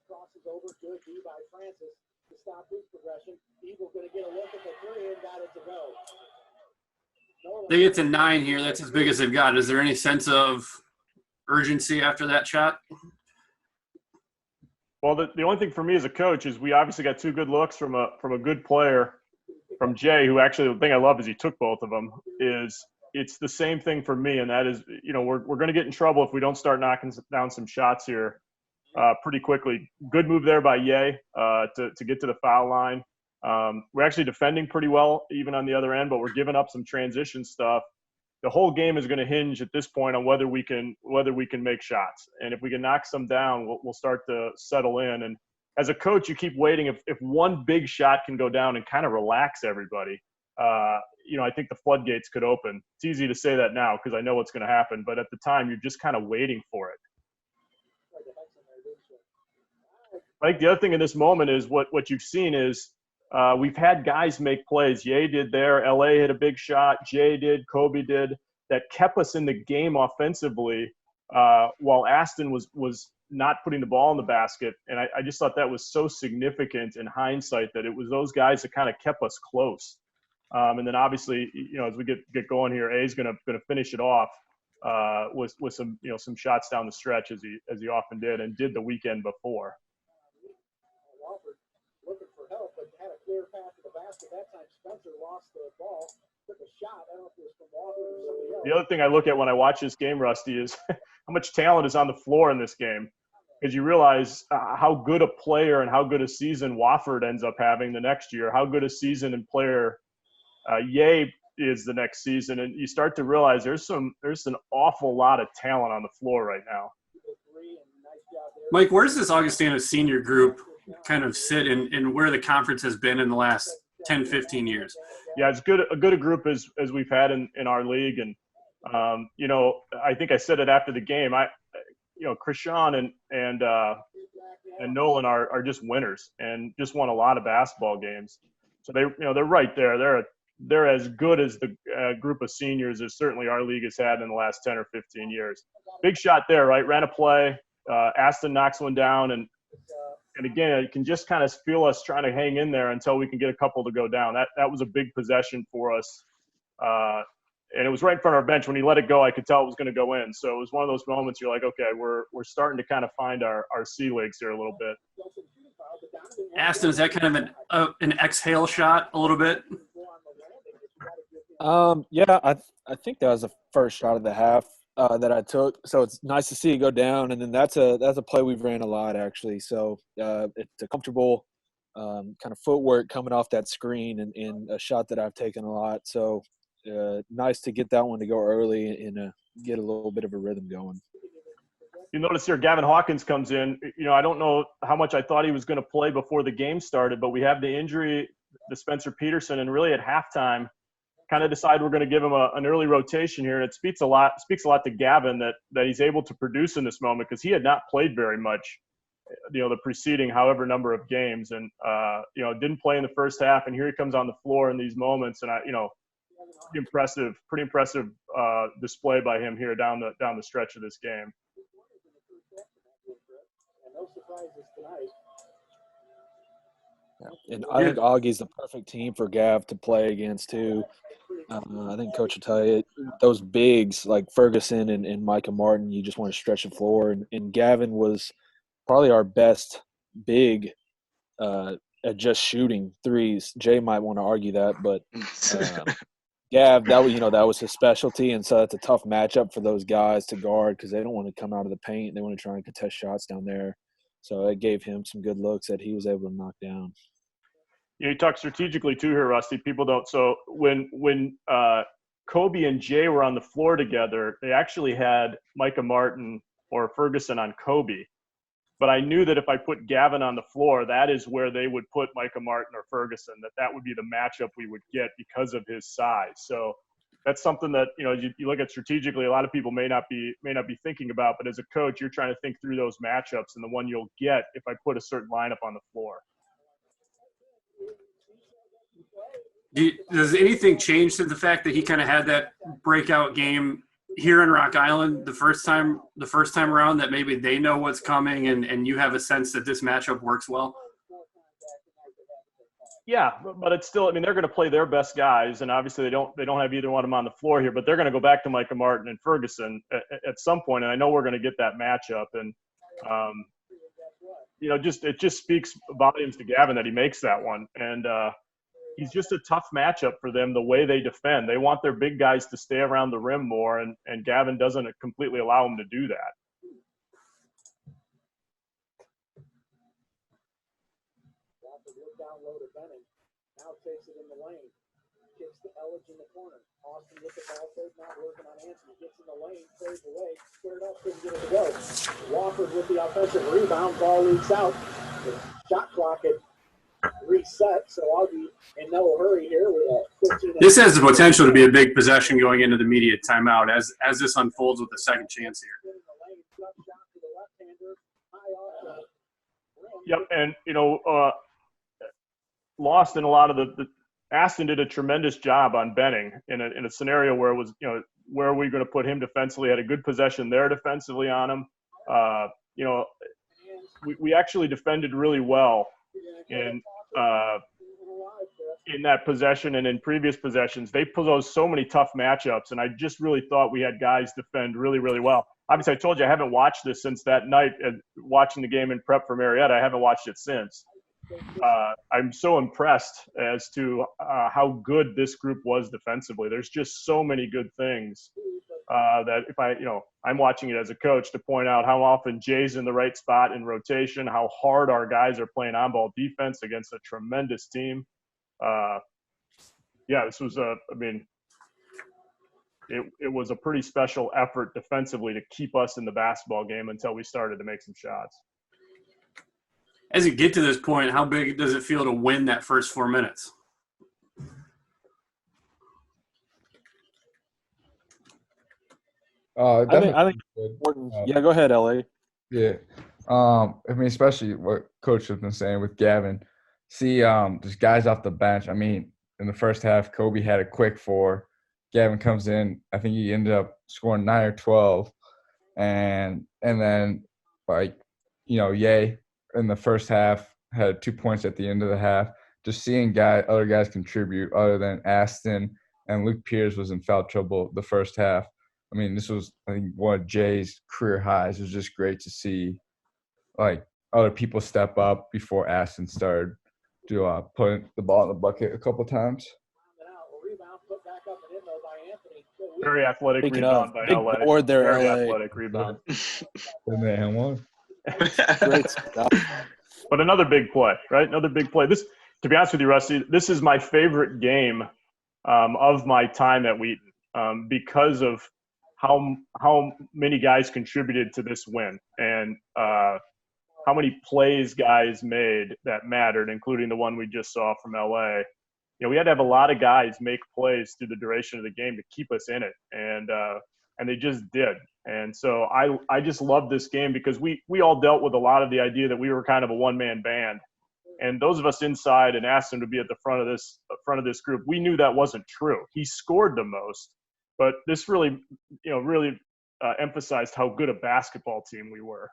Crosses over, good D by Francis to stop his progression. Eagle's going to get a look at the three and got it to go. They get to 9 here. That's as big as they've got. Is there any sense of urgency after that shot? Well, the only thing for me as a coach is we obviously got 2 good looks from a good player, from Jay, who actually the thing I love is he took both of them. It's the same thing for me, and that is, you know, we're going to get in trouble if we don't start knocking down some shots here pretty quickly. Good move there by Ye to get to the foul line. We're actually defending pretty well even on the other end, but we're giving up some transition stuff. The whole game is going to hinge at this point on whether we can make shots, and if we can knock some down, we'll start to settle in. And as a coach, you keep waiting. If one big shot can go down and kind of relax everybody, you know, I think the floodgates could open. It's easy to say that now because I know what's going to happen, but at the time, you're just kind of waiting for it. I think the other thing in this moment is what you've seen is we've had guys make plays. Ye did there. LA hit a big shot. Jay did. Kobe did. That kept us in the game offensively while Aston was not putting the ball in the basket. And I just thought that was so significant in hindsight that it was those guys that kind of kept us close. And then obviously, you know, as we get going here, A's gonna finish it off with some shots down the stretch as he often did and did the weekend before. Looking for help, but had a clear path to the basket. That time Spencer lost the ball, took a shot. I don't know if it was from Walker or somebody else. The other thing I look at when I watch this game, Rusty, is how much talent is on the floor in this game. Because you realize how good a player and how good a season Wofford ends up having the next year, how good a season and player Ye is the next season. And you start to realize there's an awful lot of talent on the floor right now. Mike, where's this Augustana senior group kind of sit in where the conference has been in the last 10, 15 years? Yeah, it's a good group as we've had in our league. And, you know, I think I said it after the game. Krishan and Nolan are just winners and just won a lot of basketball games. So they're right there. They're as good as the group of seniors as certainly our league has had in the last 10 or 15 years. Big shot there, right? Ran a play. Aston knocks one down, and again, you can just kind of feel us trying to hang in there until we can get a couple to go down. That was a big possession for us, and it was right in front of our bench. When he let it go, I could tell it was going to go in. So it was one of those moments you're like, okay, we're starting to kind of find our sea legs here a little bit. Aston, is that kind of an exhale shot a little bit? Yeah, I think that was the first shot of the half that I took. So it's nice to see it go down, and then that's a play we've ran a lot actually. So it's a comfortable kind of footwork coming off that screen and a shot that I've taken a lot. So nice to get that one to go early and get a little bit of a rhythm going. You notice here Gavin Hawkins comes in. You know, I don't know how much I thought he was going to play before the game started, but we have the injury to Spencer Peterson, and really at halftime, kind of decide we're going to give him an early rotation here. And it speaks a lot to Gavin that he's able to produce in this moment, because he had not played very much, the preceding however number of games, and didn't play in the first half, and here he comes on the floor in these moments, and pretty impressive display by him here down the stretch of this game. No surprises tonight. Yeah. And I think Augie's the perfect team for Gav to play against too. I think Coach will tell you, those bigs like Ferguson and Micah Martin, you just want to stretch the floor. And Gavin was probably our best big at just shooting threes. Jay might want to argue that, but Gav, that was his specialty, and so that's a tough matchup for those guys to guard, because they don't want to come out of the paint. They want to try and contest shots down there. So it gave him some good looks that he was able to knock down. You talk strategically too here, Rusty. People don't. So when Kobe and Jay were on the floor together, they actually had Micah Martin or Ferguson on Kobe. But I knew that if I put Gavin on the floor, that is where they would put Micah Martin or Ferguson, that would be the matchup we would get because of his size. So that's something that, you look at strategically, a lot of people may not be thinking about, but as a coach, you're trying to think through those matchups and the one you'll get if I put a certain lineup on the floor. Does anything change since the fact that he kind of had that breakout game here in Rock Island the first time around, that maybe they know what's coming and you have a sense that this matchup works well? Yeah, but it's still, they're going to play their best guys, and obviously they don't have either one of them on the floor here, but they're going to go back to Micah Martin and Ferguson at some point, and I know we're going to get that matchup, and it just speaks volumes to Gavin that he makes that one, and he's just a tough matchup for them the way they defend. They want their big guys to stay around the rim more, and Gavin doesn't completely allow them to do that. Down low to Benning. Now takes it in the lane. Kicks to Elledge in the corner. Austin with the ball fake, not working on Anthony. Gets in the lane, fades away, squared up, couldn't get it to go. Wofford with the offensive rebound, ball leaks out. The shot clock had reset, so I'll be in no hurry here. This has the potential to be a big possession going into the immediate timeout as this unfolds with a second chance here. Yep, and lost in a lot of the Aston did a tremendous job on Benning in a scenario where it was, where are we going to put him defensively? Had a good possession there defensively on him. We actually defended really well in that possession, and in previous possessions they posed so many tough matchups, and I just really thought we had guys defend really, really well. Obviously, I told you I haven't watched this since that night, watching the game in prep for Marietta. I haven't watched it since. I'm so impressed as to how good this group was defensively. There's just so many good things that if I'm watching it as a coach to point out how often Jay's in the right spot in rotation, how hard our guys are playing on-ball defense against a tremendous team. This was it was a pretty special effort defensively to keep us in the basketball game until we started to make some shots. As you get to this point, how big does it feel to win that first 4 minutes? I think important. Yeah, go ahead, LA. Yeah. Especially what Coach has been saying with Gavin. See, just guys off the bench. In the first half, Kobe had a quick 4. Gavin comes in. I think he ended up scoring 9 or 12. And then, Ye in the first half had 2 points at the end of the half. Just seeing other guys contribute other than Aston, and Luke Pierce was in foul trouble the first half. This was, I think, one of Jay's career highs. It was just great to see, other people step up before Aston started to put the ball in the bucket a couple times. Very athletic rebound by big LA. board there, Very LA. athletic rebound. Great stuff. But another big play, right? Another big play. This, to be honest with you, Rusty, this is my favorite game of my time at Wheaton because of how many guys contributed to this win and how many plays guys made that mattered, including the one we just saw from LA. we had to have a lot of guys make plays through the duration of the game to keep us in it, and they just did. And so I just love this game because we all dealt with a lot of the idea that we were kind of a one-man band, and those of us inside and Aston would be at the front of this group. We knew that wasn't true. He scored the most, but this really emphasized how good a basketball team we were.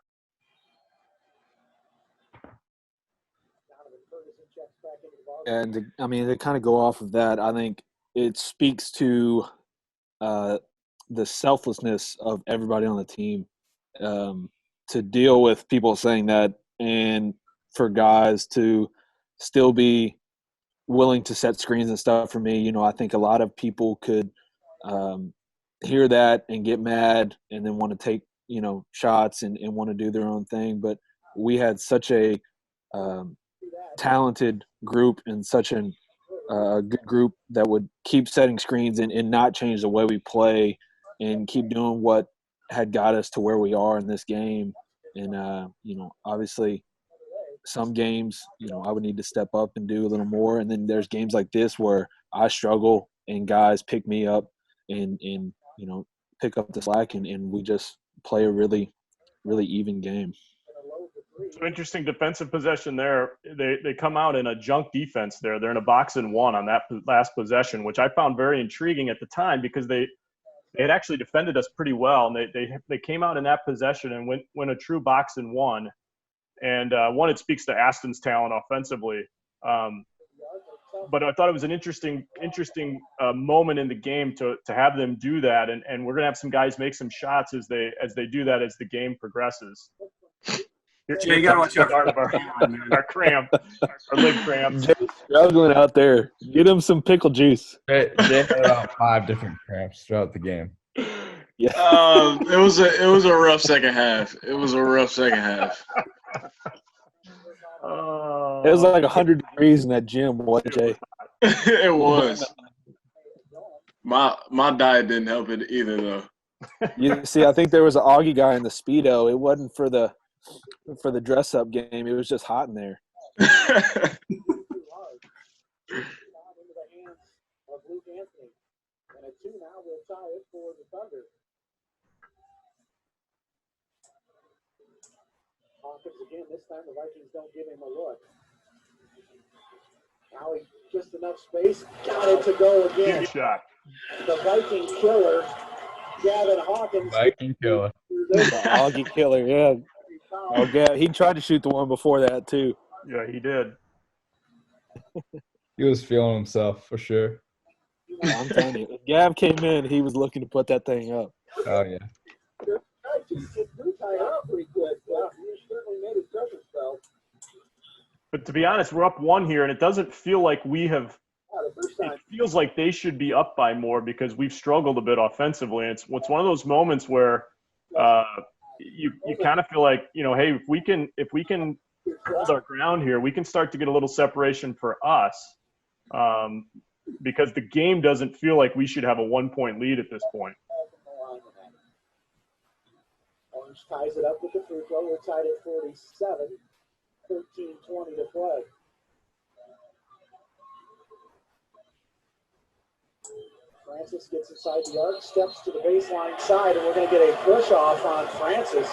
And I mean, to kind of go off of that, I think it speaks to the selflessness of everybody on the team to deal with people saying that, and for guys to still be willing to set screens and stuff. For me, I think a lot of people could hear that and get mad and then want to take shots and want to do their own thing. But we had such a talented group and such a good group that would keep setting screens and not change the way we play and keep doing what had got us to where we are in this game. And, obviously some games, I would need to step up and do a little more. And then there's games like this where I struggle and guys pick me up and pick up the slack and we just play a really, really even game. So interesting defensive possession there. They come out in a junk defense there. They're in a box and one on that last possession, which I found very intriguing at the time because they had actually defended us pretty well. And they came out in that possession and went a true box and one. And one, it speaks to Aston's talent offensively. But I thought it was an interesting moment in the game to have them do that. And we're going to have some guys make some shots as they do that as the game progresses. Jay, you got to watch out for our cramp, our leg cramp. Jay's struggling out there. Get him some pickle juice. Jay had about 5 different cramps throughout the game. Yeah. It was a rough second half. It was a rough second half. It was like 100 degrees in that gym, wasn't it, Jay? It was. My diet didn't help it either, though. You see, I think there was an Augie guy in the Speedo. It wasn't for the dress-up game. It was just hot in there. Hawkins again. This time the Vikings don't give him a look. Now he's just enough space. Got it to go again. Huge shot. The Viking killer, Gavin Hawkins. Viking killer. The Augie killer, yeah. Oh, yeah, he tried to shoot the one before that too. Yeah, he did. He was feeling himself for sure. I'm telling you, if Gav came in, he was looking to put that thing up. Oh, yeah. But to be honest, we're up one here, and it doesn't feel like we have – it feels like they should be up by more because we've struggled a bit offensively. And it's one of those moments where you kind of feel like, hey, if we can hold our ground here, we can start to get a little separation for us because the game doesn't feel like we should have a 1-point lead at this point. Orange ties it up with the free throw. We're tied at 47. 13:20 to play. Francis gets inside the arc, steps to the baseline side, and we're going to get a push off on Francis.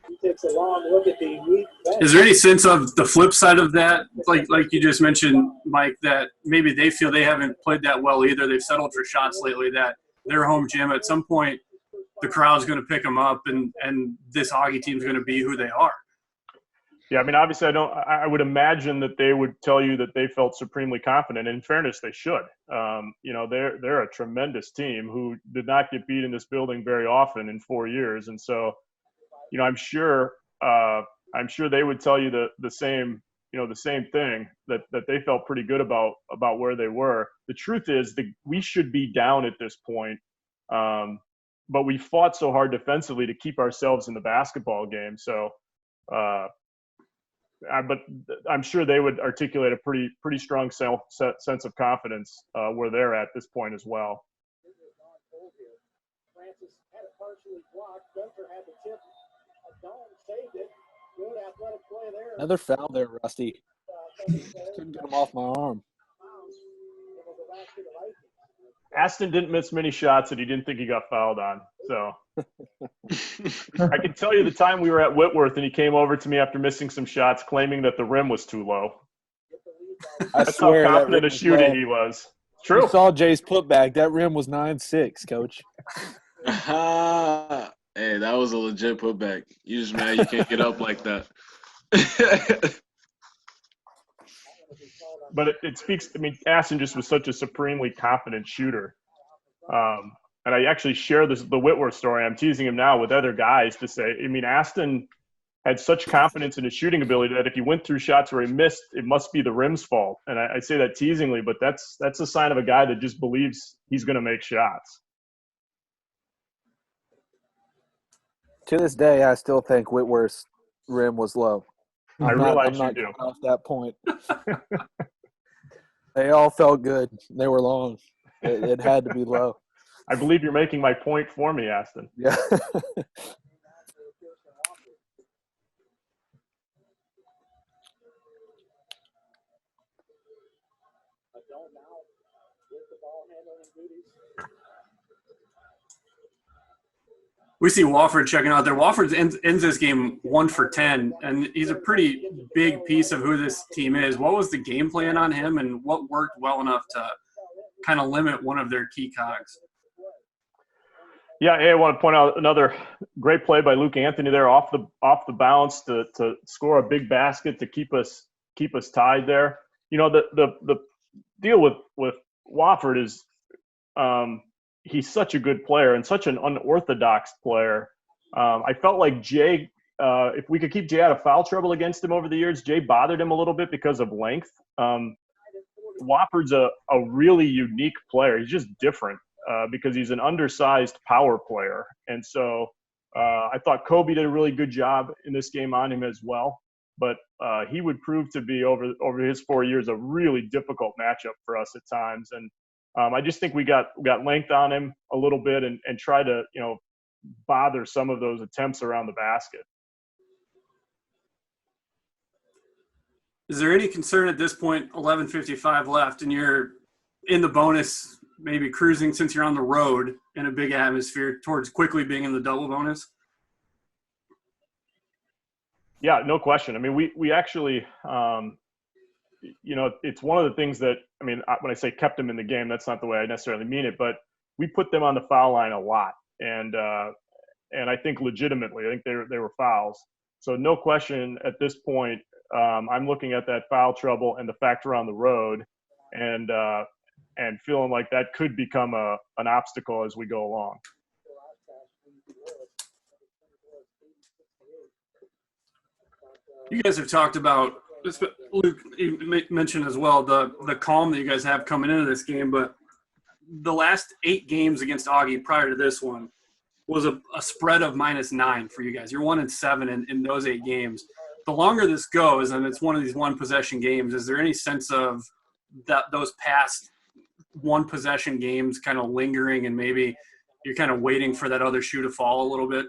He takes a long look at the weak bench. Is there any sense of the flip side of that, like you just mentioned, Mike, that maybe they feel they haven't played that well either? They've settled for shots lately, that their home gym at some point the crowd's going to pick them up and this Augie team's going to be who they are. Yeah, I mean, obviously, I would imagine that they would tell you that they felt supremely confident. In fairness, they should. They're a tremendous team who did not get beat in this building very often in 4 years, and so, I'm sure they would tell you the same thing that they felt pretty good about where they were. The truth is that we should be down at this point, but we fought so hard defensively to keep ourselves in the basketball game. So. But I'm sure they would articulate a pretty strong sense of confidence where they're at this point as well. Francis had it partially blocked. Spencer had the tip. Dome saved it. Good athletic play there. Another foul there, Rusty. Couldn't get him off my arm. Aston didn't miss many shots that he didn't think he got fouled on. So I can tell you the time we were at Whitworth and he came over to me after missing some shots claiming that the rim was too low. I That's swear how that confident rim a was shooter low. he was. You True. saw Jay's putback. That rim was 9.6, Coach. Hey, that was a legit putback. You just mad you can't get up like that. But it speaks – I mean, Aston just was such a supremely confident shooter. And I actually share the Whitworth story. I'm teasing him now with other guys to say, I mean, Aston had such confidence in his shooting ability that if he went through shots where he missed, it must be the rim's fault. And I say that teasingly, but that's a sign of a guy that just believes he's going to make shots. To this day, I still think Whitworth's rim was low. I realize I'm not you do. coming off that point. They all felt good. They were long. It had to be low. I believe you're making my point for me, Aston. Yeah. We see Wofford checking out there. Wofford ends this game 1 for 10, and he's a pretty big piece of who this team is. What was the game plan on him, and what worked well enough to kind of limit one of their key cogs? Yeah, hey, I want to point out another great play by Luke Anthony there off the bounce to score a big basket to keep us tied there. You know, the deal with Wofford is he's such a good player and such an unorthodox player. I felt like Jay, if we could keep Jay out of foul trouble against him over the years, Jay bothered him a little bit because of length. Wofford's a really unique player. He's just different because he's an undersized power player. And so I thought Kobe did a really good job in this game on him as well. But he would prove to be, over his 4 years, a really difficult matchup for us at times. And I just think we got length on him a little bit and try to, bother some of those attempts around the basket. Is there any concern at this point, 11:55 left, and you're in the bonus, maybe cruising since you're on the road in a big atmosphere towards quickly being in the double bonus? Yeah, no question. I mean, we actually, it's one of the things that, I mean, when I say kept them in the game, that's not the way I necessarily mean it, but we put them on the foul line a lot. And I think legitimately, I think they were fouls. So no question at this point, I'm looking at that foul trouble and the fact we're on the road and feeling like that could become an obstacle as we go along. You guys have talked about, Luke you mentioned as well, the calm that you guys have coming into this game, but the last 8 games against Augie prior to this one was a spread of -9 for you guys. You're 1-7 in those 8 games. The longer this goes, and it's one of these one-possession games, is there any sense of that those past one-possession games kind of lingering and maybe you're kind of waiting for that other shoe to fall a little bit?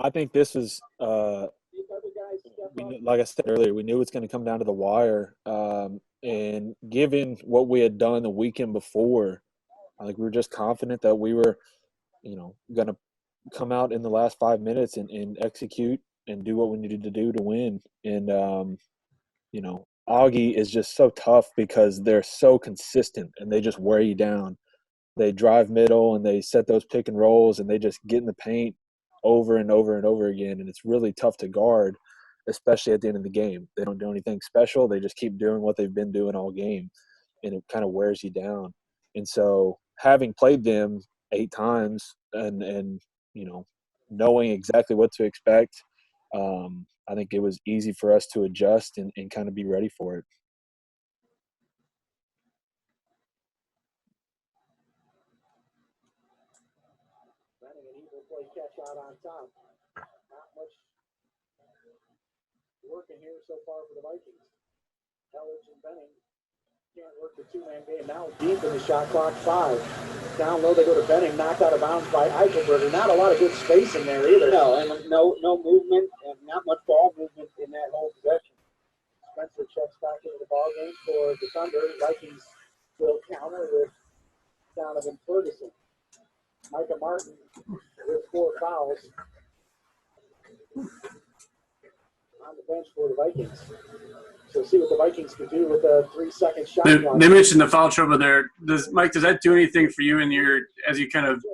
I think this is like I said earlier, we knew it's going to come down to the wire. And given what we had done the weekend before, I think we were just confident that we were, going to come out in the last 5 minutes and execute and do what we needed to do to win. And, Augie is just so tough because they're so consistent and they just wear you down. They drive middle and they set those pick and rolls and they just get in the paint over and over and over again. And it's really tough to guard, especially at the end of the game. They don't do anything special. They just keep doing what they've been doing all game, and it kind of wears you down. And so having played them 8 times and knowing exactly what to expect, I think it was easy for us to adjust and kind of be ready for it. Catch out on top. Not much working here so far for the Vikings. Elledge and Benning Can't work the two-man game. Now deep in the shot clock, 5. Down low, they go to Benning, knocked out of bounds by Eichelberger. Not a lot of good space in there either. No, and no movement and not much ball movement in that whole possession. Spencer checks back into the ball game for the Thunder. Vikings will counter with Donovan Ferguson. Micah Martin with 4 fouls on the bench for the Vikings. So see what the Vikings can do with a 3-second shot clock. They mentioned the foul trouble there. Does that do anything for you as you kind of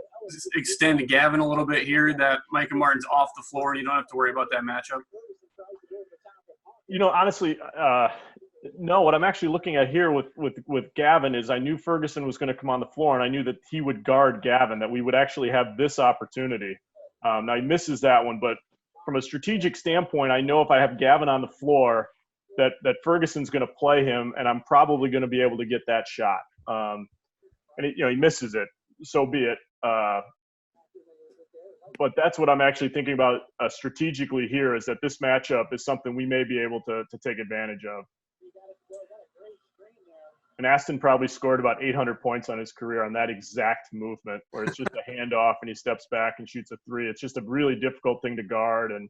extend Gavin a little bit here, that Micah Martin's off the floor and you don't have to worry about that matchup? Honestly, no. What I'm actually looking at here with Gavin is I knew Ferguson was going to come on the floor, and I knew that he would guard Gavin, that we would actually have this opportunity. Now he misses that one, but from a strategic standpoint, I know if I have Gavin on the floor, that Ferguson's going to play him, and I'm probably going to be able to get that shot. And he misses it, so be it. But that's what I'm actually thinking about strategically here, is that this matchup is something we may be able to take advantage of. And Aston probably scored about 800 points on his career on that exact movement, where it's just a handoff and he steps back and shoots a 3. It's just a really difficult thing to guard, and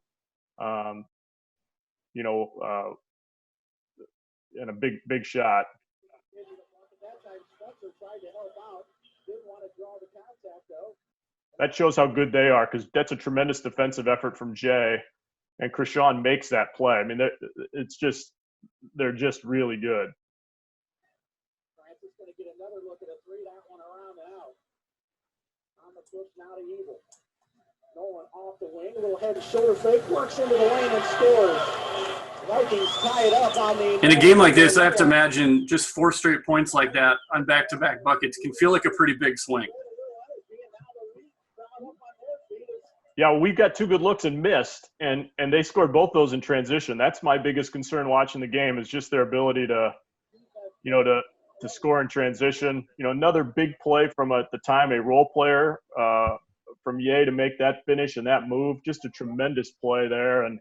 and a big shot. That shows how good they are, because that's a tremendous defensive effort from Jay, and Krishan makes that play. I mean, they're just really good. Francis going to get another look at a 3, that one around and out. On the push now to Evil. Nolan off the wing, a little head and shoulder fake, works into the lane and scores. Vikings tie it up on the. In a game like this, I have to imagine just 4 straight points like that on back-to-back buckets can feel like a pretty big swing. Yeah, we've got 2 good looks and missed, and they scored both those in transition. That's my biggest concern watching the game, is just their ability to score in transition. Another big play from at the time a role player from Ye to make that finish and that move. Just a tremendous play there, and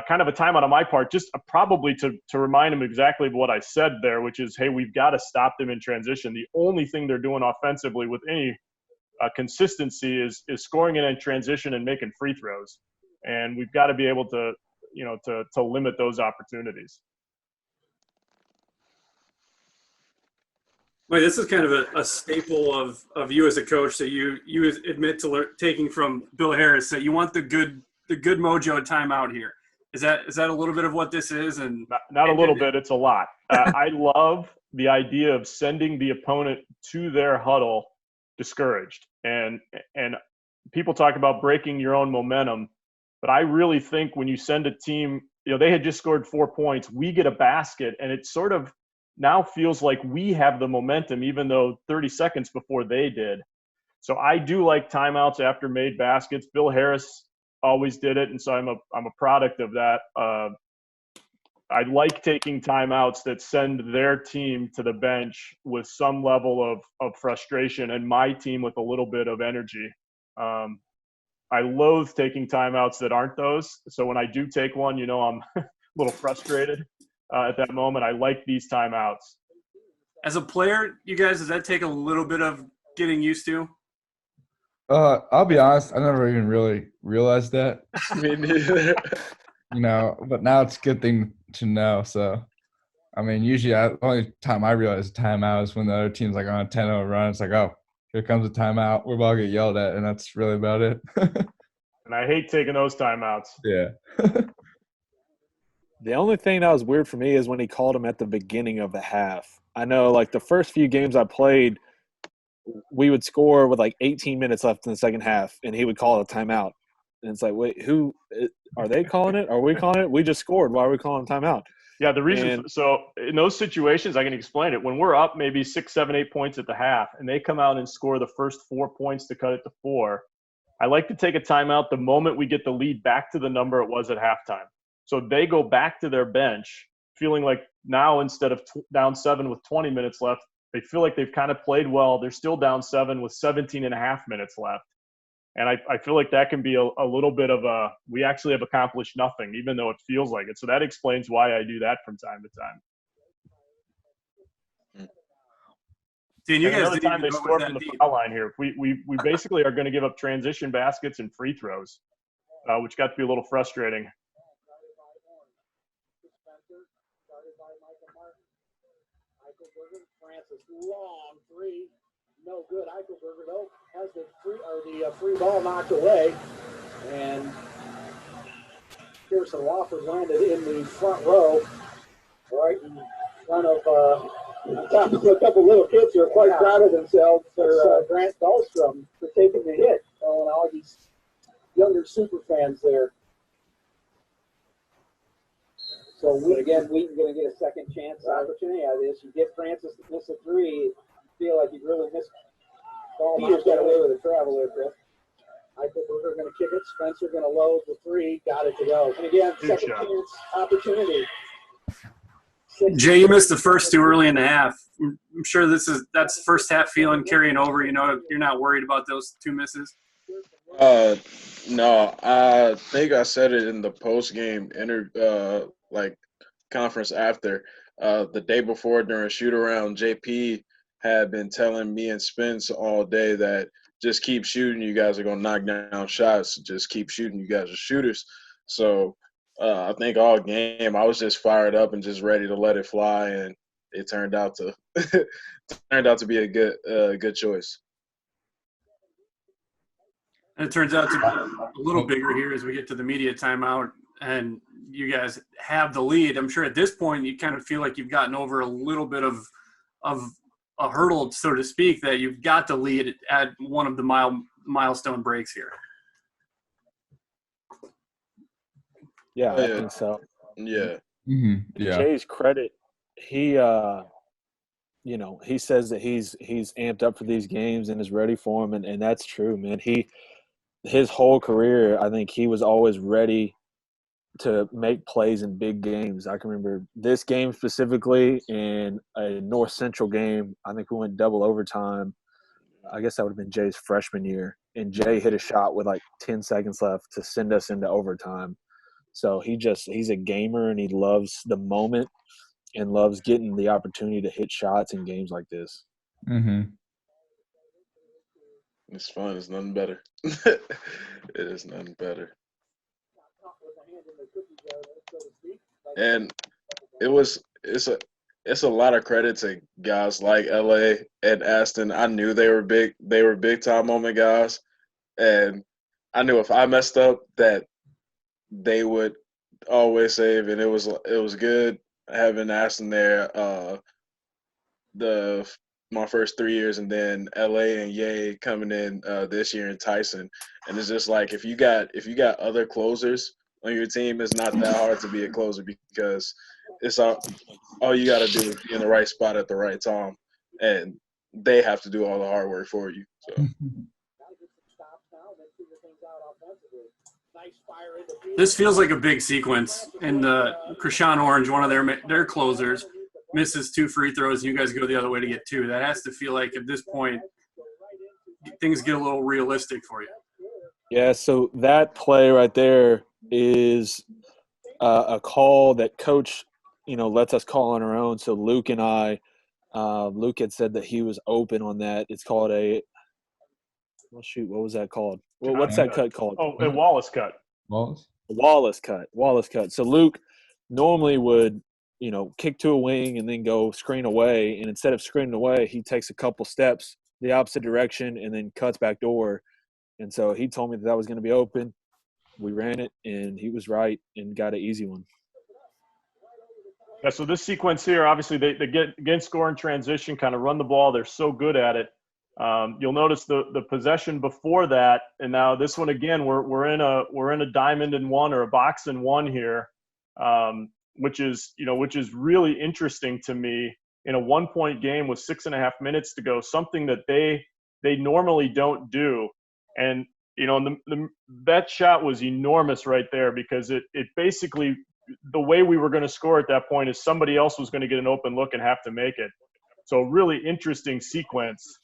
kind of a timeout on my part, just probably to remind him exactly of what I said there, which is, hey, we've got to stop them in transition. The only thing they're doing offensively with any consistency is scoring it in transition and making free throws, and we've got to be able to limit those opportunities. Wait, this is kind of a staple of you as a coach, that you admit to taking from Bill Harris, that you want the good mojo timeout here. Is that a little bit of what this is? And not a little bit, it's a lot. I love the idea of sending the opponent to their huddle discouraged, and people talk about breaking your own momentum, but I really think when you send a team, they had just scored 4 points, we get a basket, and it sort of now feels like we have the momentum, even though 30 seconds before they did. So I do like timeouts after made baskets. Bill Harris always did it, and so I'm a product of that. I like taking timeouts that send their team to the bench with some level of frustration, and my team with a little bit of energy. I loathe taking timeouts that aren't those. So when I do take one, I'm a little frustrated at that moment. I like these timeouts. As a player, you guys, does that take a little bit of getting used to? I'll be honest, I never even really realized that. Me neither. But now it's a good thing to know. So, I mean, usually the only time I realize a timeout is when the other team's like on a 10-0 run. It's like, oh, here comes a timeout. We're about to get yelled at, and that's really about it. And I hate taking those timeouts. Yeah. The only thing that was weird for me is when he called him at the beginning of the half. I know, like, the first few games I played, we would score with like 18 minutes left in the second half, and he would call it a timeout. And it's like, wait, who are they calling it? Are we calling it? We just scored. Why are we calling timeout? Yeah, the reason so in those situations, I can explain it. When we're up maybe 6, 7, 8 points at the half, and they come out and score the first 4 points to cut it to 4, I like to take a timeout the moment we get the lead back to the number it was at halftime. So they go back to their bench feeling like now, instead of down 7 with 20 minutes left, they feel like they've kind of played well. They're still down 7 with 17 and a half minutes left. And I feel like that can be a little bit of we actually have accomplished nothing, even though it feels like it. So that explains why I do that from time to time. Dan, you And guys another didn't time even they go score that from the deep. foul line here. We basically are going to give up transition baskets and free throws, which got to be a little frustrating. Francis, long three, no good. Eichelberger though has the free ball knocked away, and Pearson Wofford landed in the front row, right in front of a couple little kids who are quite proud of themselves for Grant Dahlstrom for taking the hit. And all these younger super fans there. So again, Wheaton going to get a second chance opportunity out of this. You get Francis to miss a three, you feel like you really missed. Peter's got away with a travel there, Chris. Eichelberger going to kick it. Spencer going to load the three. Got it to go. And again, second chance opportunity. Jay, you missed the first two early in the half. I'm sure that's first half feeling carrying over. You know, you're not worried about those two misses. No, I think I said it in the post game conference after. The day before during shoot around, JP had been telling me and Spence all day that just keep shooting, you guys are gonna knock down shots. Just keep shooting, you guys are shooters. So I think all game I was just fired up and just ready to let it fly, and it turned out to be a good choice. And it turns out to be a little bigger here as we get to the media timeout and you guys have the lead. I'm sure at this point you kind of feel like you've gotten over a little bit of a hurdle, so to speak, that you've got the lead at one of the milestone breaks here. Yeah, I think so. Yeah. Mm-hmm. Yeah. Jay's credit, he he says that he's amped up for these games and is ready for them, and that's true, man. His whole career, I think he was always ready to make plays in big games. I can remember this game specifically in a North Central game. I think we went double overtime. I guess that would have been Jay's freshman year, and Jay hit a shot with like 10 seconds left to send us into overtime. So he's a gamer, and he loves the moment and loves getting the opportunity to hit shots in games like this. Mm-hmm. It's fun. It's nothing better. It is nothing better. And it's a lot of credit to guys like LA and Aston. I knew they were big time moment guys, and I knew if I messed up that they would always save, and it was good having Aston there my first 3 years, and then LA and Ye coming in this year, and Tyson. And it's just like if you got other closers on your team, it's not that hard to be a closer, because it's all you got to do is be in the right spot at the right time, and they have to do all the hard work for you. So. This feels like a big sequence. And Krishan Orange, one of their closers, misses 2 free throws, and you guys go the other way to get 2. That has to feel like at this point things get a little realistic for you. Yeah, so that play right there is a call that Coach, lets us call on our own. So Luke and I, Luke had said that he was open on that. It's called what was that called? Well, what's that cut called? Oh, a Wallace cut. Wallace cut. So Luke normally would, kick to a wing and then go screen away. And instead of screening away, he takes a couple steps the opposite direction and then cuts back door. And so he told me that was going to be open. We ran it, and he was right and got an easy one. Yeah, so this sequence here, obviously they get score in transition, kind of run the ball. They're so good at it. You'll notice the possession before that, and now this one again, we're in a diamond and one or a box and one here, which is really interesting to me in a 1-point game with 6.5 minutes to go, something that they normally don't do. And that shot was enormous right there, because it basically, the way we were going to score at that point is somebody else was going to get an open look and have to make it. So really interesting sequence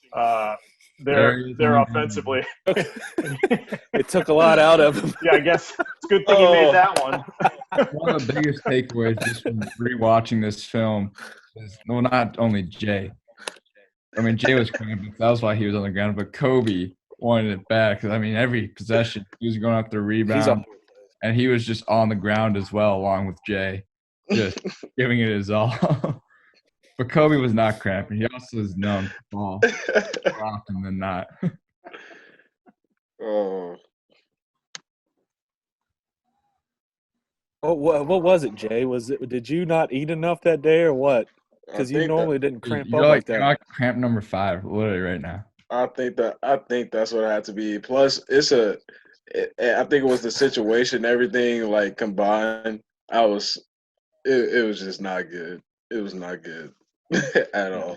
there offensively. It took a lot out of him. Yeah, I guess it's a good thing he made that one. One of the biggest takeaways just from rewatching this film is, well, not only Jay, I mean, Jay was cramping. That was why he was on the ground. But Kobe wanted it back. I mean, every possession, he was going after rebound. And he was just on the ground as well, along with Jay, just giving it his all. But Kobe was not cramping. He also is known to fall more often than not. Oh, What was it, Jay? Did you not eat enough that day or what? Because you normally didn't cramp You're up like you're that. like cramp number 5, literally right now. I think that's what it had to be. Plus, I think it was the situation, everything like combined. It was just not good. It was not good at all.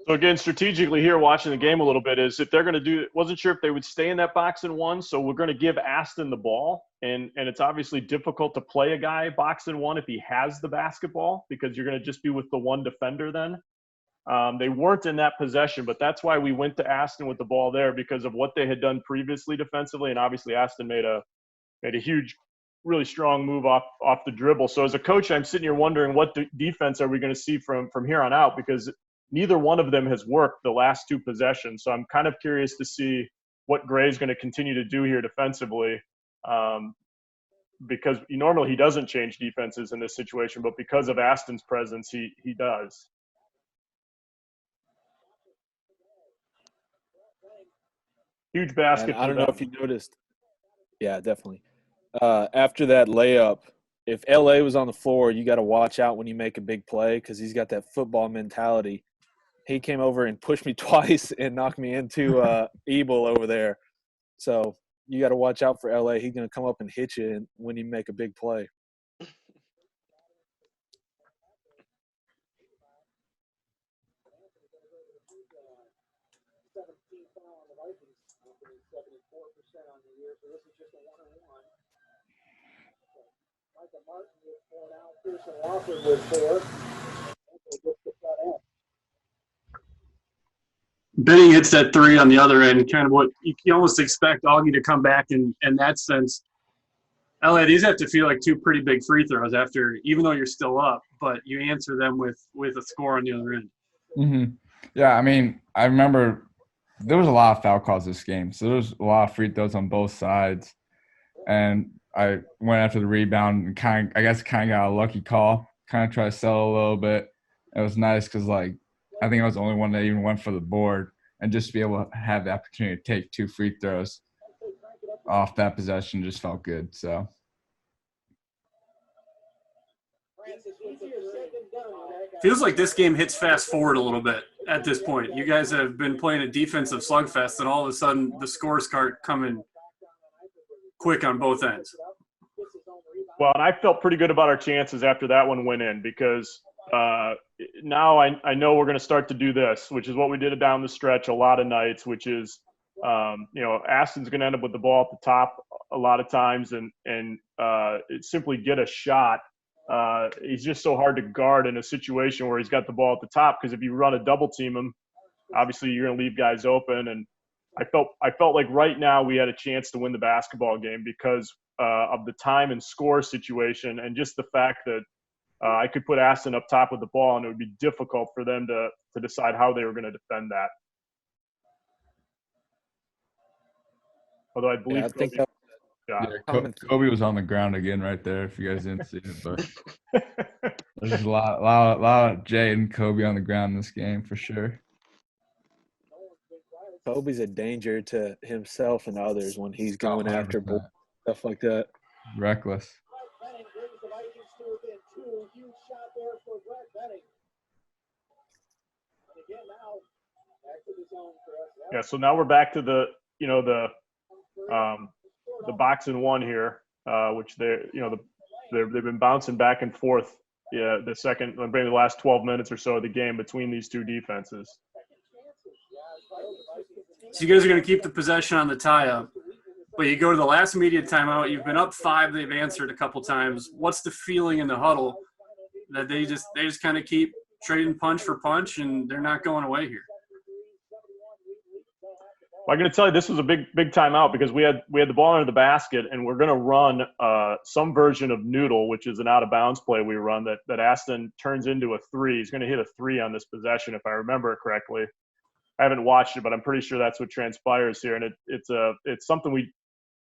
So again, strategically here, watching the game a little bit is if they're going to wasn't sure if they would stay in that box and one. So we're going to give Aston the ball, and it's obviously difficult to play a guy box and one if he has the basketball because you're going to just be with the one defender then. They weren't in that possession, but that's why we went to Aston with the ball there because of what they had done previously defensively, and obviously Aston made a huge, really strong move off the dribble. So as a coach, I'm sitting here wondering what defense are we going to see from here on out because neither one of them has worked the last 2 possessions. So I'm kind of curious to see what Gray's going to continue to do here defensively because normally he doesn't change defenses in this situation, but because of Aston's presence, he does. Huge basket. And I don't know if you noticed. Yeah, definitely. After that layup, if LA was on the floor, you got to watch out when you make a big play because he's got that football mentality. He came over and pushed me twice and knocked me into Ebel over there. So you got to watch out for LA. He's going to come up and hit you when you make a big play. On the year, so this is just a 1-on-1. Micah Martin with 4 now, Pearson Wofford with 4. Benning hits that 3 on the other end, kind of what you almost expect Augie to come back in that sense. LA, these have to feel like 2 pretty big free throws after, even though you're still up, but you answer them with a score on the other end. Mm-hmm. Yeah, I mean, I remember there was a lot of foul calls this game, so there was a lot of free throws on both sides. And I went after the rebound and kind of got a lucky call, kind of tried to settle a little bit. It was nice because, I think I was the only one that even went for the board, and just to be able to have the opportunity to take 2 free throws off that possession just felt good. So. Feels like this game hits fast forward a little bit at this point. You guys have been playing a defensive slugfest, and all of a sudden the scores start coming quick on both ends. Well, and I felt pretty good about our chances after that one went in because now I know we're going to start to do this, which is what we did down the stretch a lot of nights, which is, Aston's going to end up with the ball at the top a lot of times and simply get a shot. He's just so hard to guard in a situation where he's got the ball at the top because if you run a double team him, obviously you're going to leave guys open. And I felt like right now we had a chance to win the basketball game because of the time and score situation and just the fact that I could put Aston up top with the ball and it would be difficult for them to decide how they were going to defend that. Although I believe Kobe was on the ground again right there if you guys didn't see it. But there's a lot of Jay and Kobe on the ground in this game for sure. Kobe's a danger to himself and others when he's going 100%. after stuff like that. Reckless. Yeah, so now we're back to the box and one here, which they've been bouncing back and forth. Yeah, maybe the last 12 minutes or so of the game between these 2 defenses. So you guys are going to keep the possession on the tie-up, but you go to the last immediate timeout. You've been up 5. They've answered a couple times. What's the feeling in the huddle that they just kind of keep trading punch for punch and they're not going away here? I'm going to tell you this was a big timeout because we had the ball under the basket, and we're going to run some version of noodle, which is an out of bounds play we run that Aston turns into a three. He's going to hit a three on this possession if I remember it correctly. I haven't watched it, but I'm pretty sure that's what transpires here, and it's something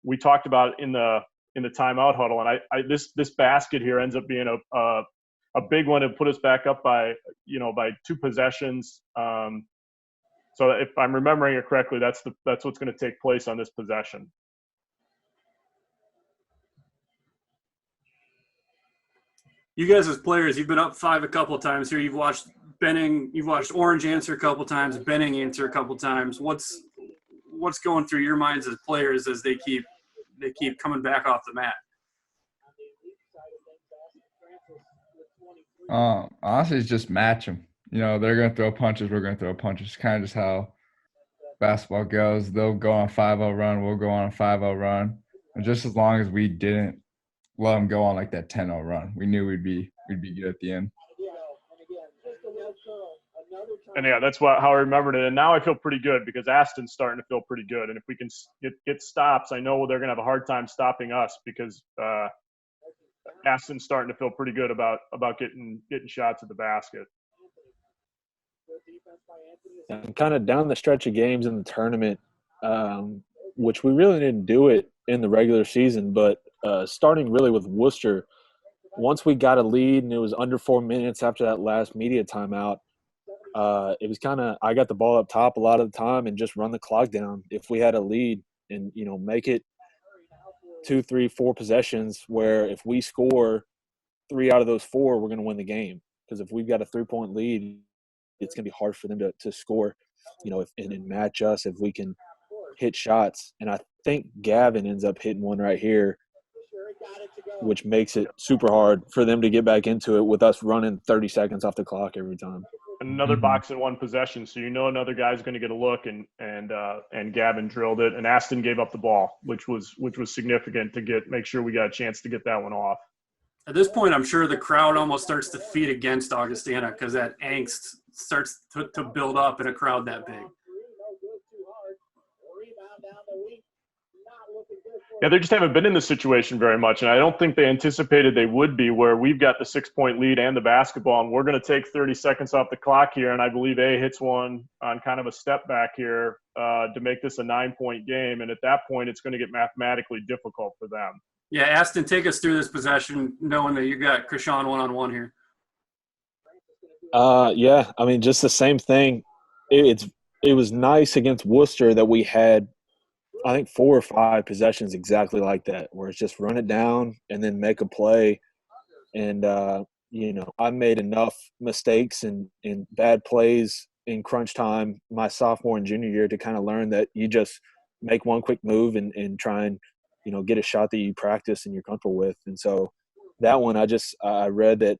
we talked about in the timeout huddle, and this basket here ends up being a big one to put us back up by 2 possessions. So if I'm remembering it correctly, that's what's going to take place on this possession. You guys as players, you've been up 5 a couple of times here. You've watched Orange answer a couple of times, Benning answer a couple of times. What's going through your minds as players as they keep coming back off the mat? Honestly, it's just match them. They're going to throw punches. We're going to throw punches. It's kind of just how basketball goes. They'll go on a 5-0 run. We'll go on a 5-0 run. And just as long as we didn't let them go on like that 10-0 run, we knew we'd be good at the end. And yeah, that's how I remembered it. And now I feel pretty good because Aston's starting to feel pretty good. And if we can get stops, I know they're going to have a hard time stopping us because Aston's starting to feel pretty good about getting shots at the basket. And kind of down the stretch of games in the tournament, which we really didn't do it in the regular season, but starting really with Worcester, once we got a lead and it was under 4 minutes after that last media timeout, it was kind of – I got the ball up top a lot of the time and just run the clock down if we had a lead and, make it 2, 3, 4 possessions where if we score 3 out of those 4, we're going to win the game. Because if we've got a 3-point lead, it's going to be hard for them to score, and match us if we can hit shots. And I think Gavin ends up hitting one right here, which makes it super hard for them to get back into it with us running 30 seconds off the clock every time. Another box in one possession, so another guy's going to get a look, and Gavin drilled it, and Aston gave up the ball, which was significant to make sure we got a chance to get that one off. At this point, I'm sure the crowd almost starts to feed against Augustana because that angst starts to build up in a crowd that big. Yeah, they just haven't been in this situation very much, and I don't think they anticipated they would be, where we've got the 6-point lead and the basketball, and we're going to take 30 seconds off the clock here, and I believe A hits one on kind of a step back here to make this a 9-point game, and at that point it's going to get mathematically difficult for them. Yeah, Aston, take us through this possession, knowing that you got Krishan one-on-one here. Yeah, I mean, just the same thing. It was nice against Worcester that we had, I think, 4 or 5 possessions exactly like that, where it's just run it down and then make a play. And, I made enough mistakes and bad plays in crunch time my sophomore and junior year to kind of learn that you just make one quick move and try and, get a shot that you practice and you're comfortable with. And so that one, I read that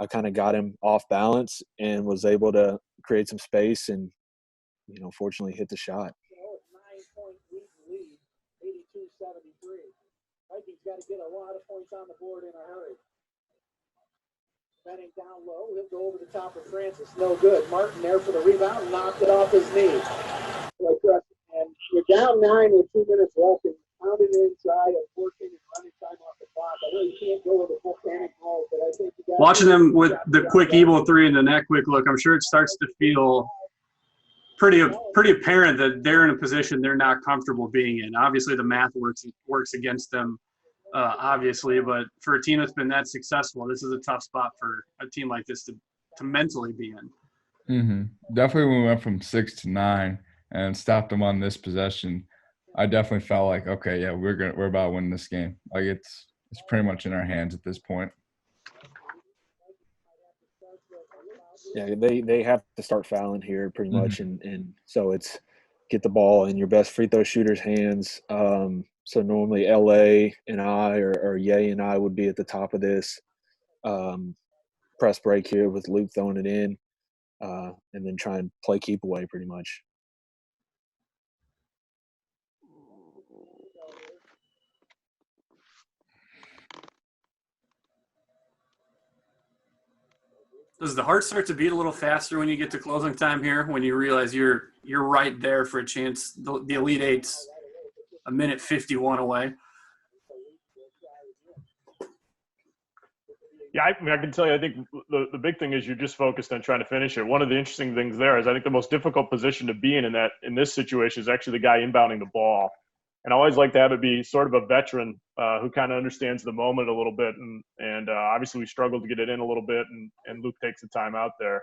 I kind of got him off balance and was able to create some space and, fortunately hit the shot. 9-point lead, 82-73. Vikings got to get a lot of points on the board in a hurry. Benning down low, he'll go over the top of Francis. No good. Martin there for the rebound, knocked it off his knee. And you're down 9 with 2 minutes left and pounding inside and working and running time off the clock. I know you can't go with a full panic mode, but I think you got Watching them with the quick Evo 3 and the net quick look, I'm sure it starts to feel pretty apparent that they're in a position they're not comfortable being in. Obviously, the math works against them, obviously, but for a team that's been that successful, this is a tough spot for a team like this to mentally be in. Mm-hmm. Definitely when we went from 6 to 9 and stopped them on this possession, I definitely felt like, okay, yeah, we're about to win this game. Like it's pretty much in our hands at this point. Yeah, they have to start fouling here pretty much, and so it's get the ball in your best free throw shooter's hands. So normally LA and I or Ye and I would be at the top of this press break here with Luke throwing it in, and then try and play keep away pretty much. Does the heart start to beat a little faster when you get to closing time here? When you realize you're right there for a chance? The Elite Eight's a minute 51 away. Yeah, I mean, I can tell you, I think the big thing is you're just focused on trying to finish it. One of the interesting things there is I think the most difficult position to be in this situation is actually the guy inbounding the ball. And I always like to have it be sort of a veteran who kind of understands the moment a little bit. And obviously we struggled to get it in a little bit, and Luke takes the time out there.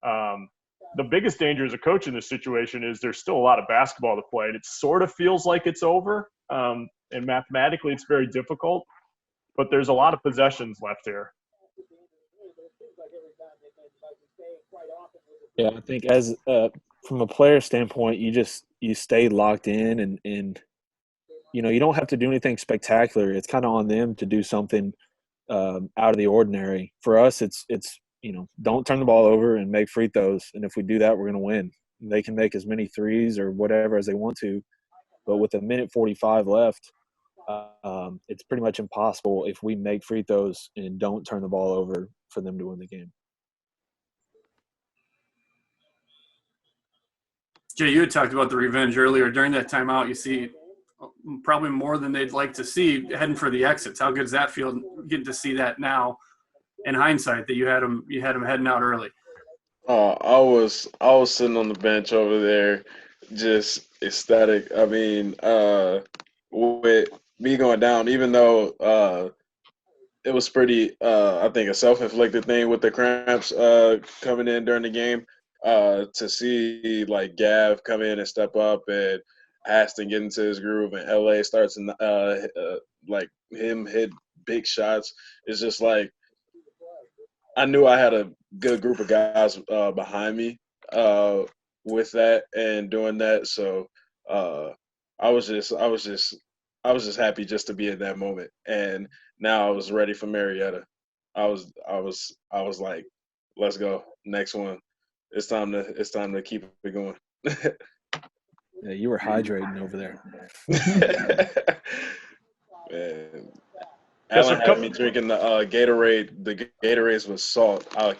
The biggest danger as a coach in this situation is there's still a lot of basketball to play. And it sort of feels like it's over. And mathematically it's very difficult. But there's a lot of possessions left here. Yeah, I think as from a player standpoint, you stay locked in, and you don't have to do anything spectacular. It's kind of on them to do something out of the ordinary. For us, it's don't turn the ball over and make free throws. And if we do that, we're going to win. They can make as many threes or whatever as they want to, but with a minute 45 left, it's pretty much impossible if we make free throws and don't turn the ball over for them to win the game. Jay, you had talked about the revenge earlier. During that timeout, you see probably more than they'd like to see heading for the exits. How good does that feel, getting to see that now in hindsight, that you had them heading out early? I was sitting on the bench over there, just ecstatic. I mean, with me going down, even though it was pretty, I think, a self-inflicted thing with the cramps coming in during the game. To see like Gav come in and step up and Aston get into his groove and LA starts like him hit big shots. It's just like I knew I had a good group of guys behind me with that and doing that. So I was just happy just to be in that moment. And now I was ready for Marietta. I was like, let's go, next one. It's time to keep it going. Yeah, you were hydrating over there. Man, Alan had me drinking the Gatorade. The Gatorades with salt. I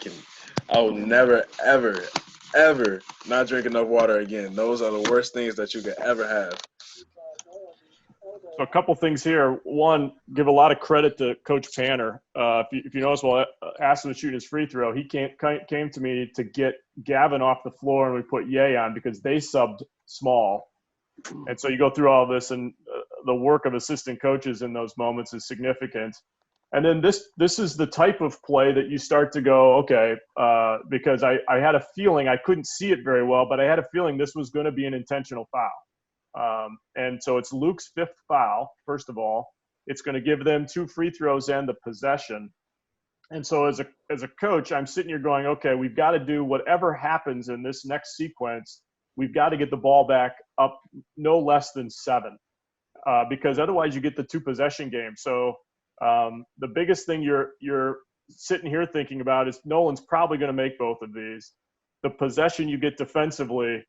will never, ever, ever not drink enough water again. Those are the worst things that you could ever have. So a couple things here. One, give a lot of credit to Coach Panner. If you notice, while Aston was shooting his free throw, he came to me to get Gavin off the floor, and we put Ye on because they subbed small. And so you go through all this, and the work of assistant coaches in those moments is significant. And then this is the type of play that you start to go, okay, because I had a feeling, I couldn't see it very well, but I had a feeling this was going to be an intentional foul. And so it's Luke's fifth foul, first of all. It's going to give them 2 free throws and the possession. And so as a coach, I'm sitting here going, okay, we've got to do whatever happens in this next sequence. We've got to get the ball back up no less than 7, because otherwise you get the 2 possession game. So the biggest thing you're sitting here thinking about is Nolan's probably going to make both of these. The possession you get defensively,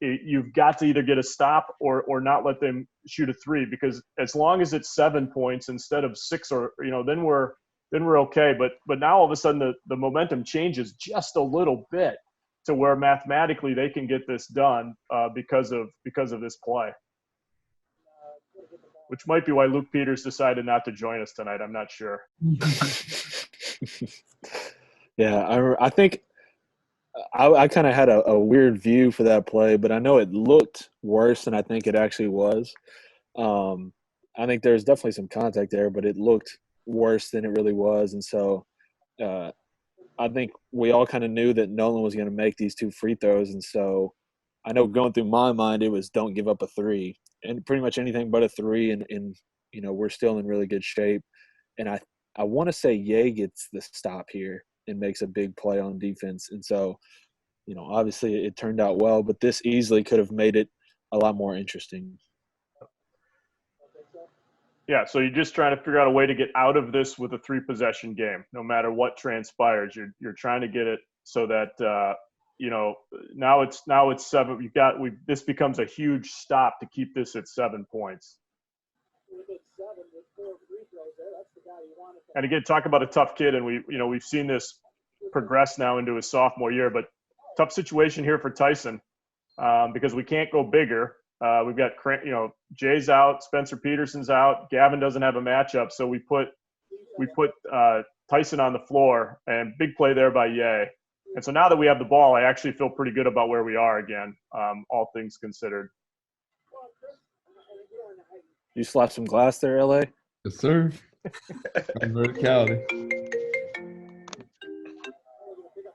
you've got to either get a stop or not let them shoot a 3, because as long as it's 7 points instead of 6, or then we're okay. But now all of a sudden the momentum changes just a little bit to where mathematically they can get this done because of this play, which might be why Luke Peters decided not to join us tonight. I'm not sure. Yeah, I think I kind of had a weird view for that play, but I know it looked worse than I think it actually was. I think there's definitely some contact there, but it looked worse than it really was. And so I think we all kind of knew that Nolan was going to make these 2 free throws. And so I know going through my mind, it was don't give up a 3, and pretty much anything but a 3. And we're still in really good shape. And I want to say Ye gets the stop here and makes a big play on defense. And so, obviously it turned out well, but this easily could have made it a lot more interesting. Yeah, so you're just trying to figure out a way to get out of this with a 3-possession game. No matter what transpires, you're trying to get it so that now it's 7. This becomes a huge stop to keep this at 7 points. And again, talk about a tough kid, and we've seen this progressed now into his sophomore year. But tough situation here for Tyson because we can't go bigger. We've got, Jay's out, Spencer Peterson's out, Gavin doesn't have a matchup, so we put Tyson on the floor, and big play there by Ye. And so now that we have the ball, I actually feel pretty good about where we are again, all things considered. You slapped some glass there, LA? Yes, sir. Verticality.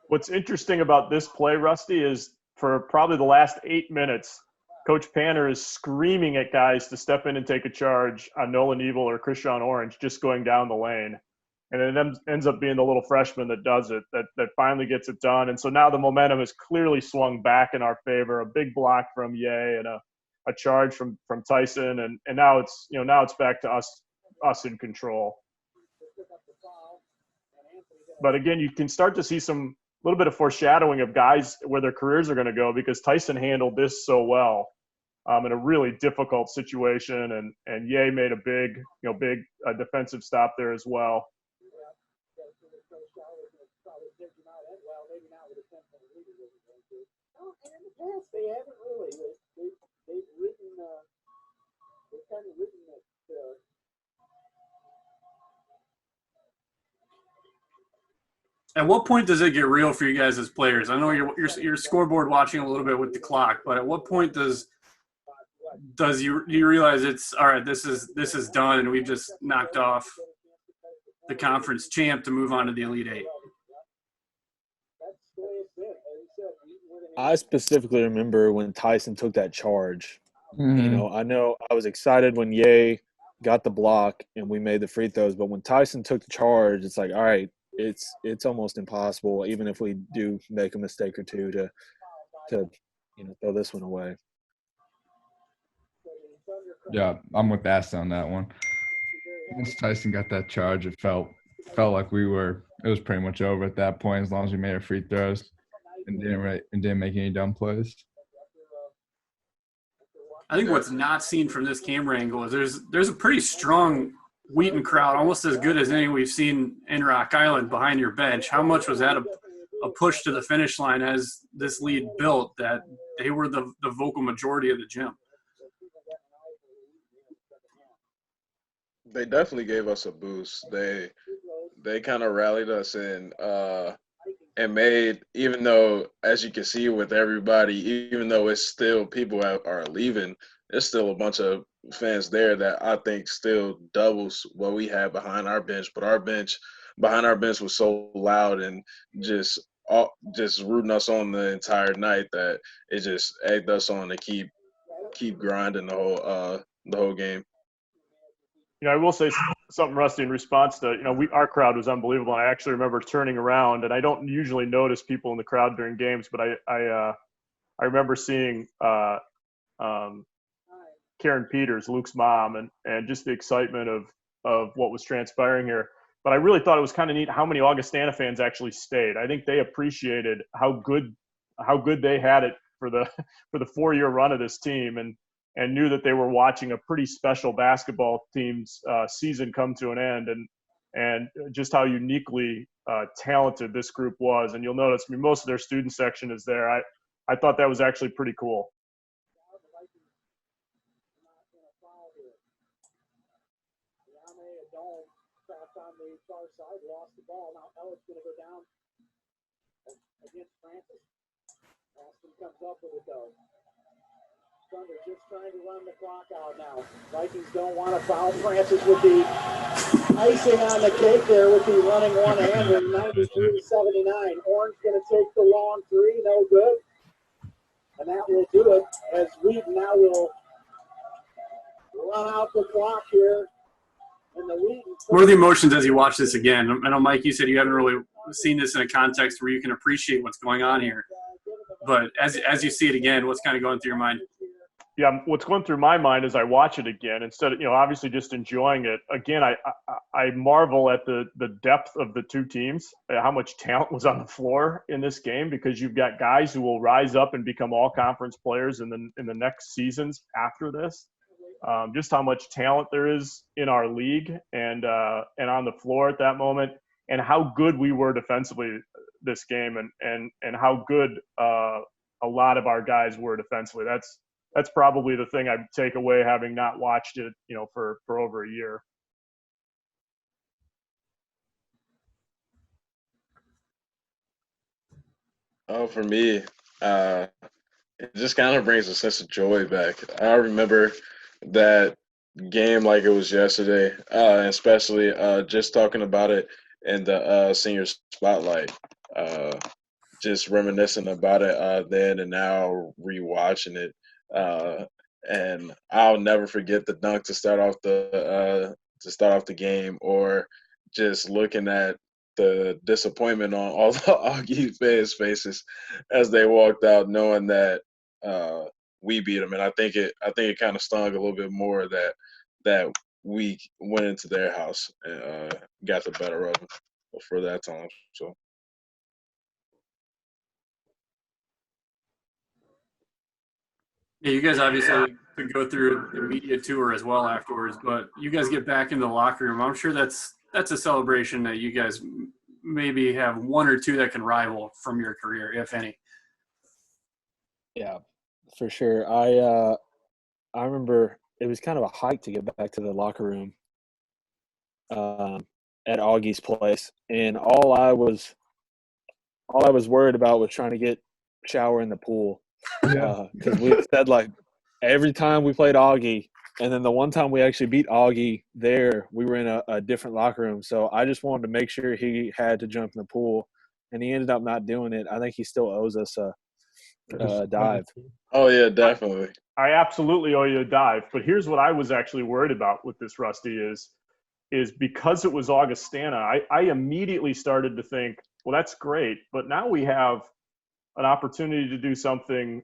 What's interesting about this play, Rusty, is for probably the last 8 minutes, Coach Panner is screaming at guys to step in and take a charge on Nolan Evil or Krishan Orange just going down the lane. And it ends up being the little freshman that does it, that finally gets it done. And so now the momentum has clearly swung back in our favor. A big block from Ye and a charge from Tyson, and now it's back to us in control. But again, you can start to see some little bit of foreshadowing of guys where their careers are going to go because Tyson handled this so well in a really difficult situation, and Ye made a big defensive stop there as well. In the past, they haven't really. They've kind of written it. At what point does it get real for you guys as players? I know you're scoreboard watching a little bit with the clock, but at what point do you realize it's all right? This is done, and we've just knocked off the conference champ to move on to the Elite Eight. I specifically remember when Tyson took that charge. Mm-hmm. I know I was excited when Ye got the block and we made the free throws, but when Tyson took the charge, it's like, all right, it's almost impossible, even if we do make a mistake or two, to throw this one away. Yeah, I'm with Aston on that one. Once Tyson got that charge, it felt like it was pretty much over at that point, as long as we made our free throws and didn't make any dumb plays. I think what's not seen from this camera angle is there's a pretty strong Wheaton crowd, almost as good as any we've seen in Rock Island behind your bench. How much was that a push to the finish line as this lead built that they were the vocal majority of the gym? They definitely gave us a boost. They kind of rallied us in and made, even though, as you can see with everybody, even though it's still people are leaving, there's still a bunch of fans there that I think still doubles what we had behind our bench. But behind our bench was so loud and just rooting us on the entire night that it just egged us on to keep grinding the whole game. I will say something, Rusty, in response to, our crowd was unbelievable. I actually remember turning around, and I don't usually notice people in the crowd during games, but I remember seeing Karen Peters, Luke's mom, and just the excitement of what was transpiring here. But I really thought it was kind of neat how many Augustana fans actually stayed. I think they appreciated how good they had it for the 4-year run of this team, and knew that they were watching a pretty special basketball team's season come to an end, and just how uniquely talented this group was. And you'll notice, most of their student section is there. I thought that was actually pretty cool. On the far side, lost the ball. Now Ellis going to go down against Francis. Aston comes up with it though. Thunder just trying to run the clock out now. Vikings don't want to foul Francis with the icing on the cake there with the running one-hander, 93-79. Orange going to take the long three, no good. And that will do it as Wheaton now will run out the clock here. What are the emotions as you watch this again? I know, Mike, you said you haven't really seen this in a context where you can appreciate what's going on here. But as you see it again, what's kind of going through your mind? Yeah, what's going through my mind as I watch it again, instead of, obviously just enjoying it, again, I marvel at the depth of the two teams, how much talent was on the floor in this game, because you've got guys who will rise up and become all-conference players in the next seasons after this. Just how much talent there is in our league and on the floor at that moment, and how good we were defensively. this game and how good a lot of our guys were defensively. That's probably the thing I'd take away, having not watched it, for over a year. Oh, for me, it just kind of brings a sense of joy back. I remember that game like it was yesterday, especially just talking about it in the senior spotlight. Just reminiscing about it then and now, rewatching it. And I'll never forget the dunk to start off the game, or just looking at the disappointment on all the Augie fans' faces as they walked out, knowing that we beat them. And I think it kind of stung a little bit more that we went into their house and got the better of them for that time. So. Yeah, you guys obviously could go through the media tour as well afterwards, but you guys get back in the locker room. I'm sure that's a celebration that you guys maybe have one or two that can rival from your career, if any. Yeah, for sure. I remember it was kind of a hike to get back to the locker room at Augie's place, and all I was worried about was trying to get Schauer in the pool. Because we said, like, every time we played Augie, and then the one time we actually beat Augie there, we were in a different locker room. So I just wanted to make sure he had to jump in the pool, and he ended up not doing it. I think he still owes us a dive. Oh, yeah, definitely. I absolutely owe you a dive. But here's what I was actually worried about with this, Rusty, is because it was Augustana, I immediately started to think, well, that's great, but now we have an opportunity to do something.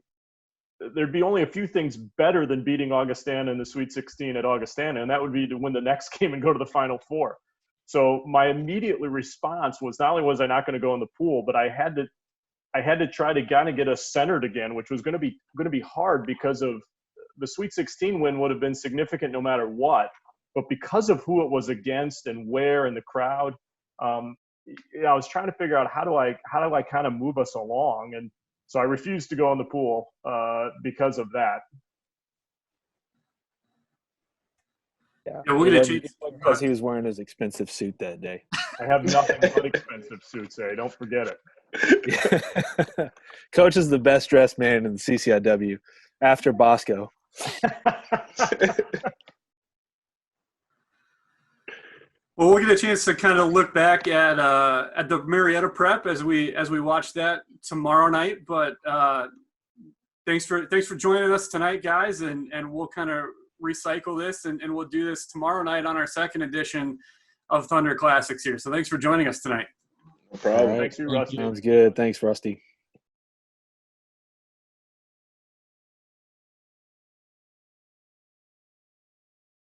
There'd be only a few things better than beating Augustana in the Sweet 16 at Augustana, and that would be to win the next game and go to the Final Four. So my immediate response was, not only was I not going to go in the pool, but I had to try to kind of get us centered again, which was going to be hard because of the Sweet 16 win would have been significant no matter what. But because of who it was against and where and the crowd, I was trying to figure out how do I kind of move us along, and so I refused to go in the pool because of that. Yeah, we'll get a chance because he was wearing his expensive suit that day. I have nothing but expensive suits, don't forget it. Yeah. Coach is the best dressed man in the CCIW after Bosco. Well, we'll get a chance to kind of look back at the Marietta prep as we watch that tomorrow night. But thanks for joining us tonight, guys, and we'll kind of recycle this and we'll do this tomorrow night on our second edition of Thunder Classics here. So thanks for joining us tonight. No problem. Thanks, Rusty. Sounds good. Thanks, Rusty.